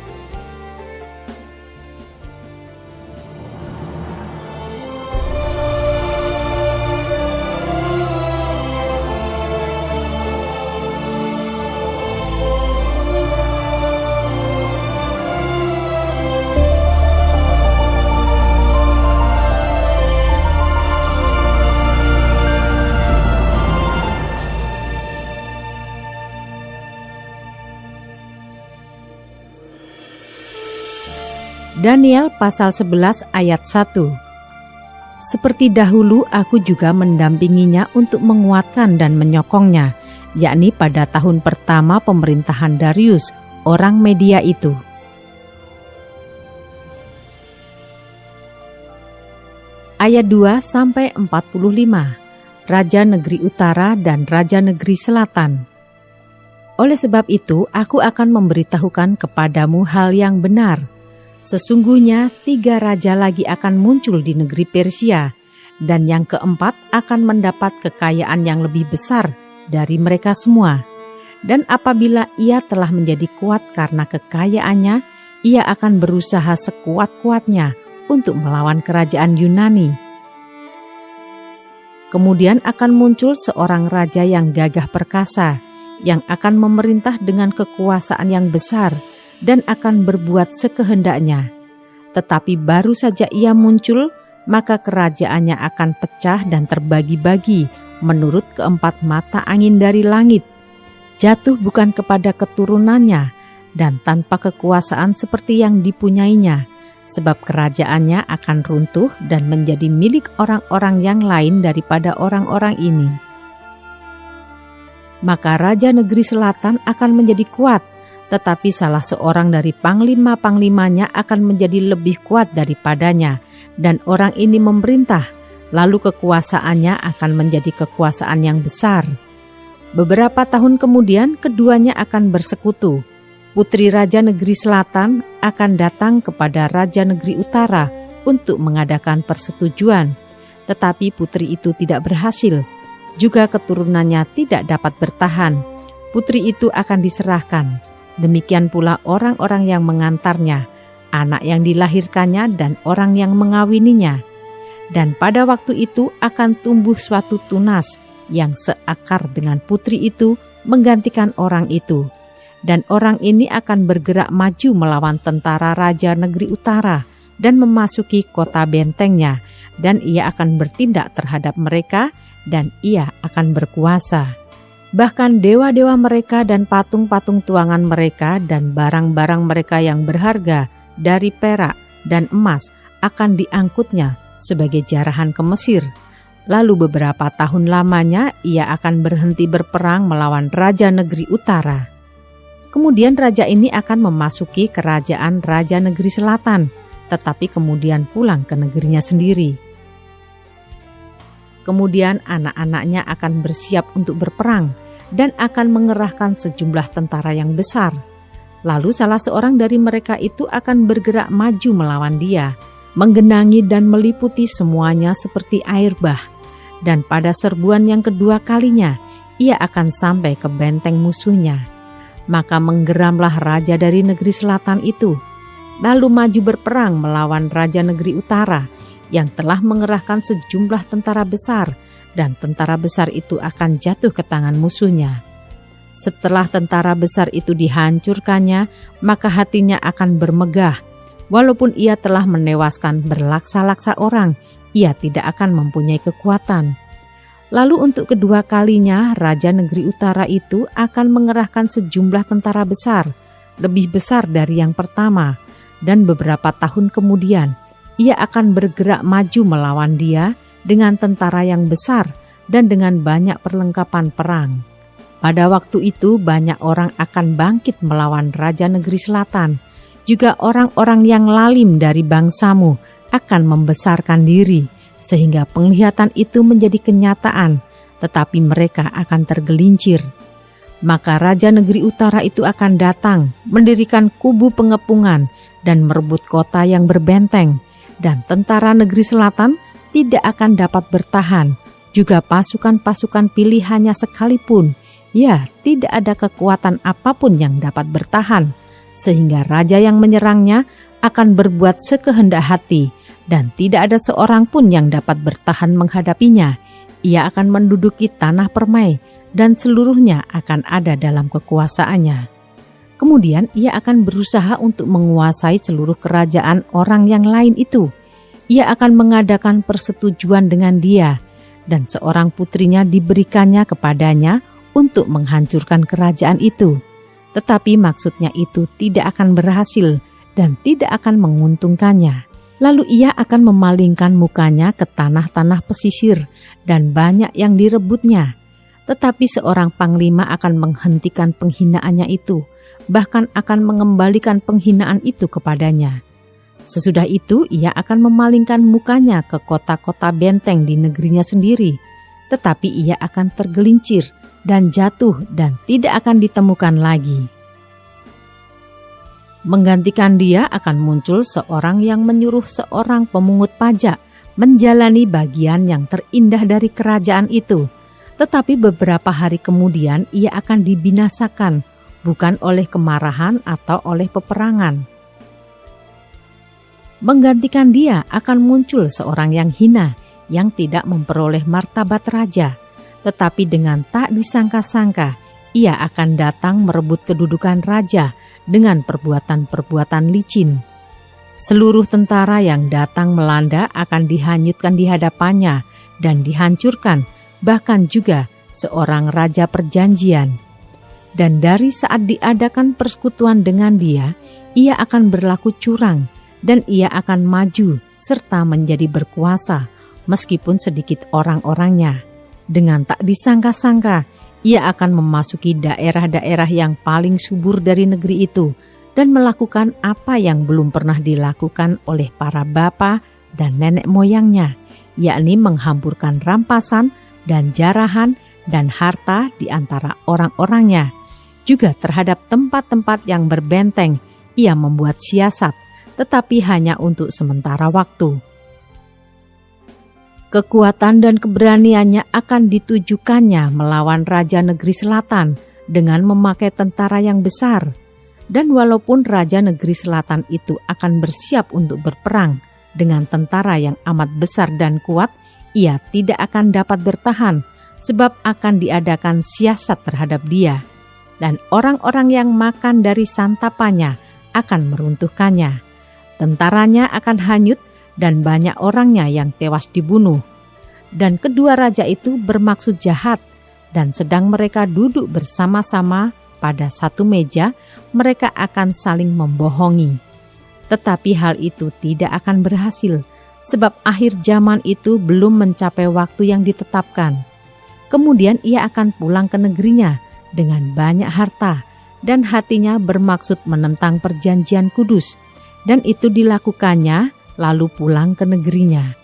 Daniel pasal 11 ayat 1. Seperti dahulu aku juga mendampinginya untuk menguatkan dan menyokongnya, yakni pada tahun pertama pemerintahan Darius, orang Media itu. Ayat 2-45, Raja Negeri Utara dan Raja Negeri Selatan. Oleh sebab itu, aku akan memberitahukan kepadamu hal yang benar. Sesungguhnya 3 raja lagi akan muncul di negeri Persia, dan yang keempat akan mendapat kekayaan yang lebih besar dari mereka semua. Dan apabila ia telah menjadi kuat karena kekayaannya, ia akan berusaha sekuat-kuatnya untuk melawan kerajaan Yunani. Kemudian akan muncul seorang raja yang gagah perkasa, yang akan memerintah dengan kekuasaan yang besar dan akan berbuat sekehendaknya. Tetapi baru saja ia muncul, maka kerajaannya akan pecah dan terbagi-bagi menurut keempat mata angin dari langit, jatuh bukan kepada keturunannya dan tanpa kekuasaan seperti yang dipunyainya, sebab kerajaannya akan runtuh dan menjadi milik orang-orang yang lain daripada orang-orang ini. Maka Raja Negeri Selatan akan menjadi kuat, tetapi salah seorang dari panglima-panglimanya akan menjadi lebih kuat daripadanya, dan orang ini memerintah, lalu kekuasaannya akan menjadi kekuasaan yang besar. Beberapa tahun kemudian keduanya akan bersekutu. Putri Raja Negeri Selatan akan datang kepada Raja Negeri Utara untuk mengadakan persetujuan, tetapi putri itu tidak berhasil. Juga keturunannya tidak dapat bertahan. Putri itu akan diserahkan. Demikian pula orang-orang yang mengantarnya, anak yang dilahirkannya dan orang yang mengawininya. Dan pada waktu itu akan tumbuh suatu tunas yang seakar dengan putri itu menggantikan orang itu. Dan orang ini akan bergerak maju melawan tentara Raja Negeri Utara dan memasuki kota bentengnya, dan ia akan bertindak terhadap mereka dan ia akan berkuasa. Bahkan dewa-dewa mereka dan patung-patung tuangan mereka dan barang-barang mereka yang berharga dari perak dan emas akan diangkutnya sebagai jarahan ke Mesir. Lalu beberapa tahun lamanya ia akan berhenti berperang melawan Raja Negeri Utara. Kemudian raja ini akan memasuki kerajaan Raja Negeri Selatan, tetapi kemudian pulang ke negerinya sendiri. Kemudian anak-anaknya akan bersiap untuk berperang dan akan mengerahkan sejumlah tentara yang besar. Lalu salah seorang dari mereka itu akan bergerak maju melawan dia, menggenangi dan meliputi semuanya seperti air bah. Dan pada serbuan yang kedua kalinya, ia akan sampai ke benteng musuhnya. Maka menggeramlah raja dari negeri selatan itu, lalu maju berperang melawan Raja Negeri Utara yang telah mengerahkan sejumlah tentara besar, dan tentara besar itu akan jatuh ke tangan musuhnya. Setelah tentara besar itu dihancurkannya, maka hatinya akan bermegah. Walaupun ia telah menewaskan berlaksa-laksa orang, ia tidak akan mempunyai kekuatan. Lalu untuk kedua kalinya, Raja Negeri Utara itu akan mengerahkan sejumlah tentara besar, lebih besar dari yang pertama, dan beberapa tahun kemudian, ia akan bergerak maju melawan dia dengan tentara yang besar dan dengan banyak perlengkapan perang. Pada waktu itu banyak orang akan bangkit melawan Raja Negeri Selatan. Juga orang-orang yang lalim dari bangsamu akan membesarkan diri, sehingga penglihatan itu menjadi kenyataan, tetapi mereka akan tergelincir. Maka Raja Negeri Utara itu akan datang, mendirikan kubu pengepungan dan merebut kota yang berbenteng, dan tentara Negeri Selatan tidak akan dapat bertahan, juga pasukan-pasukan pilihannya sekalipun, ya tidak ada kekuatan apapun yang dapat bertahan, sehingga raja yang menyerangnya akan berbuat sekehendak hati, dan tidak ada seorang pun yang dapat bertahan menghadapinya. Ia akan menduduki tanah permai, dan seluruhnya akan ada dalam kekuasaannya. Kemudian ia akan berusaha untuk menguasai seluruh kerajaan orang yang lain itu. Ia akan mengadakan persetujuan dengan dia, dan seorang putrinya diberikannya kepadanya untuk menghancurkan kerajaan itu. Tetapi maksudnya itu tidak akan berhasil dan tidak akan menguntungkannya. Lalu ia akan memalingkan mukanya ke tanah-tanah pesisir dan banyak yang direbutnya. Tetapi seorang panglima akan menghentikan penghinaannya itu, bahkan akan mengembalikan penghinaan itu kepadanya. Sesudah itu ia akan memalingkan mukanya ke kota-kota benteng di negerinya sendiri, tetapi ia akan tergelincir dan jatuh dan tidak akan ditemukan lagi. Menggantikan dia akan muncul seorang yang menyuruh seorang pemungut pajak menjalani bagian yang terindah dari kerajaan itu. Tetapi beberapa hari kemudian ia akan dibinasakan, bukan oleh kemarahan atau oleh peperangan. Menggantikan dia akan muncul seorang yang hina, yang tidak memperoleh martabat raja, tetapi dengan tak disangka-sangka ia akan datang merebut kedudukan raja dengan perbuatan-perbuatan licin. Seluruh tentara yang datang melanda akan dihanyutkan di hadapannya dan dihancurkan, bahkan juga seorang raja perjanjian. Dan dari saat diadakan persekutuan dengan dia, ia akan berlaku curang dan ia akan maju serta menjadi berkuasa meskipun sedikit orang-orangnya. Dengan tak disangka-sangka, ia akan memasuki daerah-daerah yang paling subur dari negeri itu dan melakukan apa yang belum pernah dilakukan oleh para bapa dan nenek moyangnya, yakni menghamburkan rampasan dan jarahan dan harta di antara orang-orangnya. Juga terhadap tempat-tempat yang berbenteng, ia membuat siasat, tetapi hanya untuk sementara waktu. Kekuatan dan keberaniannya akan ditujukannya melawan Raja Negeri Selatan dengan memakai tentara yang besar. Dan walaupun Raja Negeri Selatan itu akan bersiap untuk berperang dengan tentara yang amat besar dan kuat, ia tidak akan dapat bertahan sebab akan diadakan siasat terhadap dia. Dan orang-orang yang makan dari santapannya akan meruntuhkannya. Tentaranya akan hanyut dan banyak orangnya yang tewas dibunuh. Dan kedua raja itu bermaksud jahat, dan sedang mereka duduk bersama-sama pada satu meja, mereka akan saling membohongi. Tetapi hal itu tidak akan berhasil, sebab akhir zaman itu belum mencapai waktu yang ditetapkan. Kemudian ia akan pulang ke negerinya dengan banyak harta, dan hatinya bermaksud menentang perjanjian kudus, dan itu dilakukannya lalu pulang ke negerinya.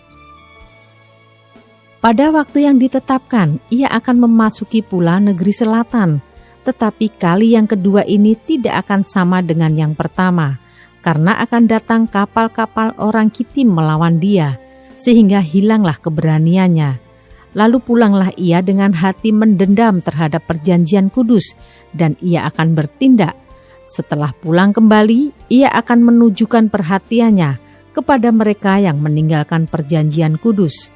Pada waktu yang ditetapkan, ia akan memasuki pula negeri selatan, tetapi kali yang kedua ini tidak akan sama dengan yang pertama, karena akan datang kapal-kapal orang Kitim melawan dia, sehingga hilanglah keberaniannya. Lalu pulanglah ia dengan hati mendendam terhadap perjanjian kudus, dan ia akan bertindak. Setelah pulang kembali, ia akan menunjukkan perhatiannya kepada mereka yang meninggalkan perjanjian kudus.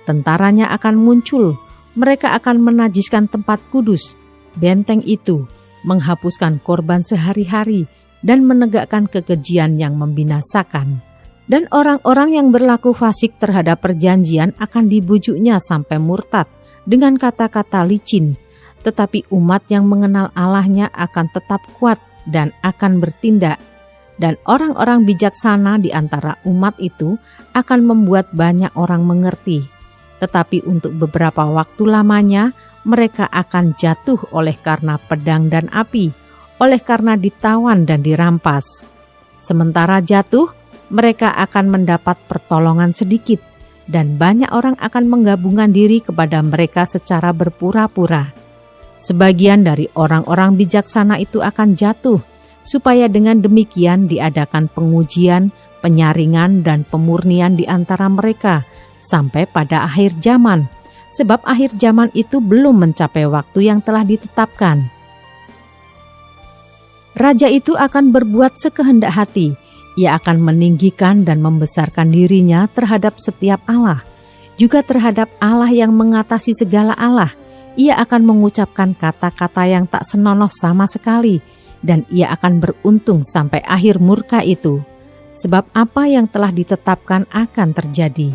Tentaranya akan muncul, mereka akan menajiskan tempat kudus, benteng itu, menghapuskan korban sehari-hari, dan menegakkan kekejian yang membinasakan. Dan orang-orang yang berlaku fasik terhadap perjanjian akan dibujuknya sampai murtad dengan kata-kata licin. Tetapi umat yang mengenal Allahnya akan tetap kuat dan akan bertindak. Dan orang-orang bijaksana di antara umat itu akan membuat banyak orang mengerti. Tetapi untuk beberapa waktu lamanya mereka akan jatuh oleh karena pedang dan api, oleh karena ditawan dan dirampas. Sementara jatuh, mereka akan mendapat pertolongan sedikit, dan banyak orang akan menggabungkan diri kepada mereka secara berpura-pura. Sebagian dari orang-orang bijaksana itu akan jatuh, supaya dengan demikian diadakan pengujian, penyaringan, dan pemurnian di antara mereka, sampai pada akhir zaman, sebab akhir zaman itu belum mencapai waktu yang telah ditetapkan. Raja itu akan berbuat sekehendak hati, ia akan meninggikan dan membesarkan dirinya terhadap setiap Allah, juga terhadap Allah yang mengatasi segala Allah. Ia akan mengucapkan kata-kata yang tak senonoh sama sekali, dan ia akan beruntung sampai akhir murka itu, sebab apa yang telah ditetapkan akan terjadi.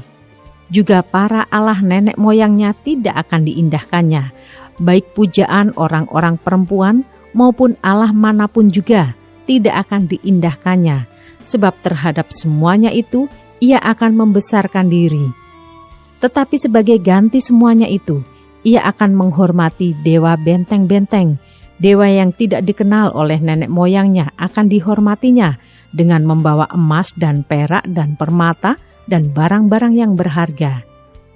Juga para Allah nenek moyangnya tidak akan diindahkannya, baik pujaan orang-orang perempuan maupun Allah manapun juga tidak akan diindahkannya, sebab terhadap semuanya itu ia akan membesarkan diri. Tetapi sebagai ganti semuanya itu, ia akan menghormati dewa benteng-benteng. Dewa yang tidak dikenal oleh nenek moyangnya akan dihormatinya dengan membawa emas dan perak dan permata dan barang-barang yang berharga.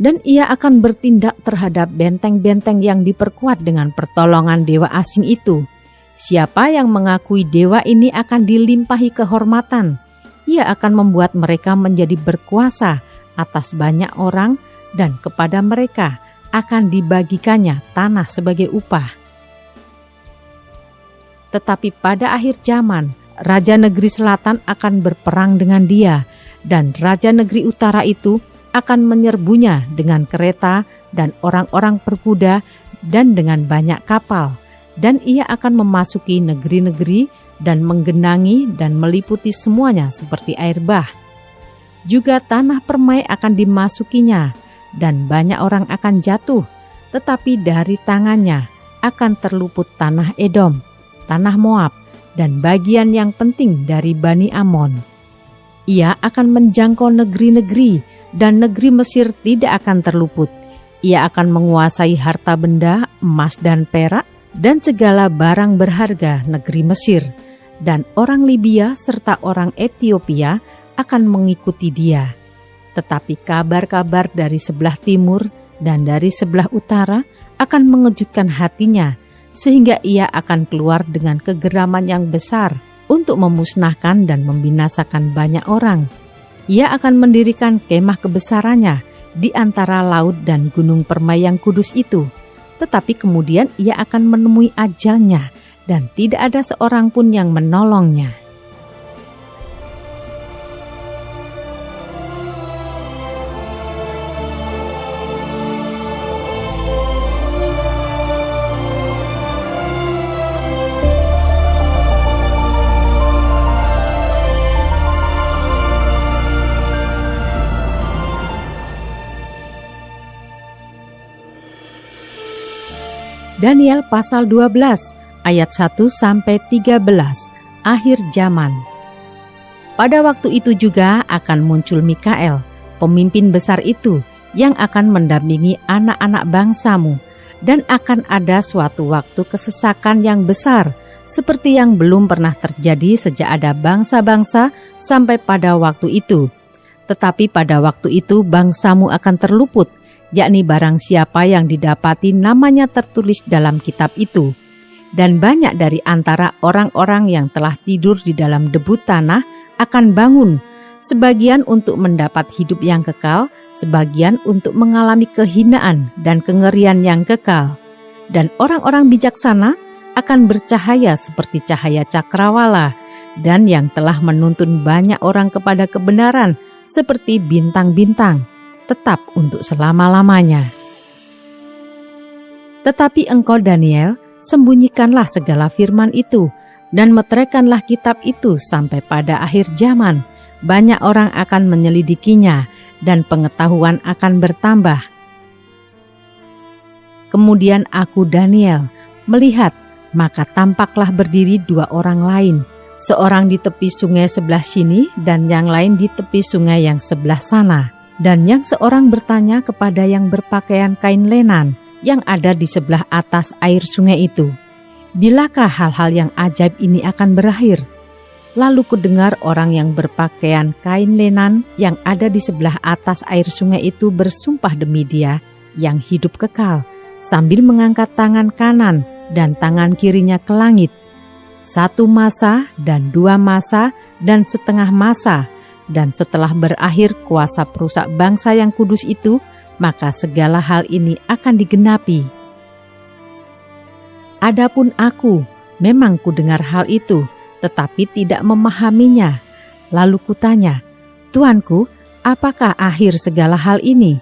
Dan ia akan bertindak terhadap benteng-benteng yang diperkuat dengan pertolongan dewa asing itu. Siapa yang mengakui dewa ini akan dilimpahi kehormatan. Ia akan membuat mereka menjadi berkuasa atas banyak orang, dan kepada mereka akan dibagikannya tanah sebagai upah. Tetapi pada akhir zaman, Raja Negeri Selatan akan berperang dengan dia, dan Raja Negeri Utara itu akan menyerbunya dengan kereta dan orang-orang berkuda dan dengan banyak kapal, dan ia akan memasuki negeri-negeri dan menggenangi dan meliputi semuanya seperti air bah. Juga tanah permai akan dimasukinya, dan banyak orang akan jatuh, tetapi dari tangannya akan terluput tanah Edom, tanah Moab, dan bagian yang penting dari Bani Amon. Ia akan menjangkau negeri-negeri, dan negeri Mesir tidak akan terluput. Ia akan menguasai harta benda, emas dan perak, dan segala barang berharga negeri Mesir. Dan orang Libya serta orang Etiopia akan mengikuti dia. Tetapi kabar-kabar dari sebelah timur dan dari sebelah utara akan mengejutkan hatinya, sehingga ia akan keluar dengan kegeraman yang besar untuk memusnahkan dan membinasakan banyak orang. Ia akan mendirikan kemah kebesarannya di antara laut dan gunung permai yang kudus itu. Tetapi kemudian ia akan menemui ajalnya, dan tidak ada seorang pun yang menolongnya. Daniel pasal 12 ayat 1-13, akhir zaman. Pada waktu itu juga akan muncul Mikael, pemimpin besar itu, yang akan mendampingi anak-anak bangsamu, dan akan ada suatu waktu kesesakan yang besar, seperti yang belum pernah terjadi sejak ada bangsa-bangsa sampai pada waktu itu. Tetapi pada waktu itu bangsamu akan terluput, yakni barang siapa yang didapati namanya tertulis dalam kitab itu. Dan banyak dari antara orang-orang yang telah tidur di dalam debu tanah akan bangun, sebagian untuk mendapat hidup yang kekal, sebagian untuk mengalami kehinaan dan kengerian yang kekal. Dan orang-orang bijaksana akan bercahaya seperti cahaya cakrawala, dan yang telah menuntun banyak orang kepada kebenaran seperti bintang-bintang, tetap untuk selama-lamanya. Tetapi engkau Daniel, sembunyikanlah segala firman itu, dan meteraikanlah kitab itu sampai pada akhir zaman. Banyak orang akan menyelidikinya, dan pengetahuan akan bertambah. Kemudian aku Daniel melihat, maka tampaklah berdiri dua orang lain, seorang di tepi sungai sebelah sini, dan yang lain di tepi sungai yang sebelah sana. Dan yang seorang bertanya kepada yang berpakaian kain lenan yang ada di sebelah atas air sungai itu, "Bilakah hal-hal yang ajaib ini akan berakhir?" Lalu kudengar orang yang berpakaian kain lenan yang ada di sebelah atas air sungai itu bersumpah demi Dia yang hidup kekal, sambil mengangkat tangan kanan dan tangan kirinya ke langit. 1 masa dan 2 masa dan setengah masa. Dan setelah berakhir kuasa perusak bangsa yang kudus itu, maka segala hal ini akan digenapi. Adapun aku, memang kudengar hal itu, tetapi tidak memahaminya. Lalu kutanya, "Tuanku, apakah akhir segala hal ini?"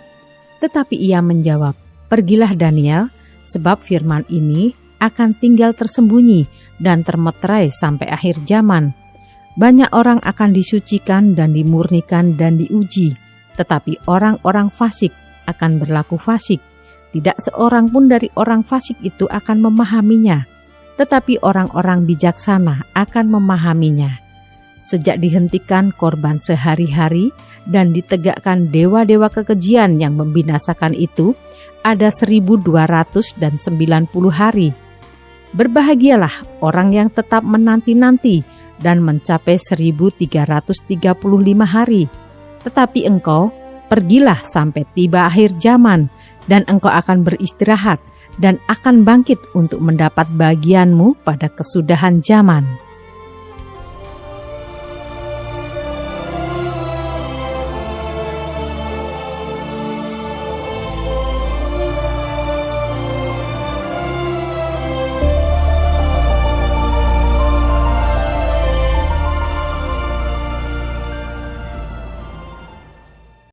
Tetapi ia menjawab, "Pergilah Daniel, sebab firman ini akan tinggal tersembunyi dan termeterai sampai akhir zaman. Banyak orang akan disucikan dan dimurnikan dan diuji, tetapi orang-orang fasik akan berlaku fasik. Tidak seorang pun dari orang fasik itu akan memahaminya, tetapi orang-orang bijaksana akan memahaminya. Sejak dihentikan korban sehari-hari dan ditegakkan dewa-dewa kekejian yang membinasakan itu, ada 1290 hari. Berbahagialah orang yang tetap menanti-nanti dan mencapai 1335 hari. Tetapi engkau, pergilah sampai tiba akhir zaman, dan engkau akan beristirahat dan akan bangkit untuk mendapat bagianmu pada kesudahan zaman.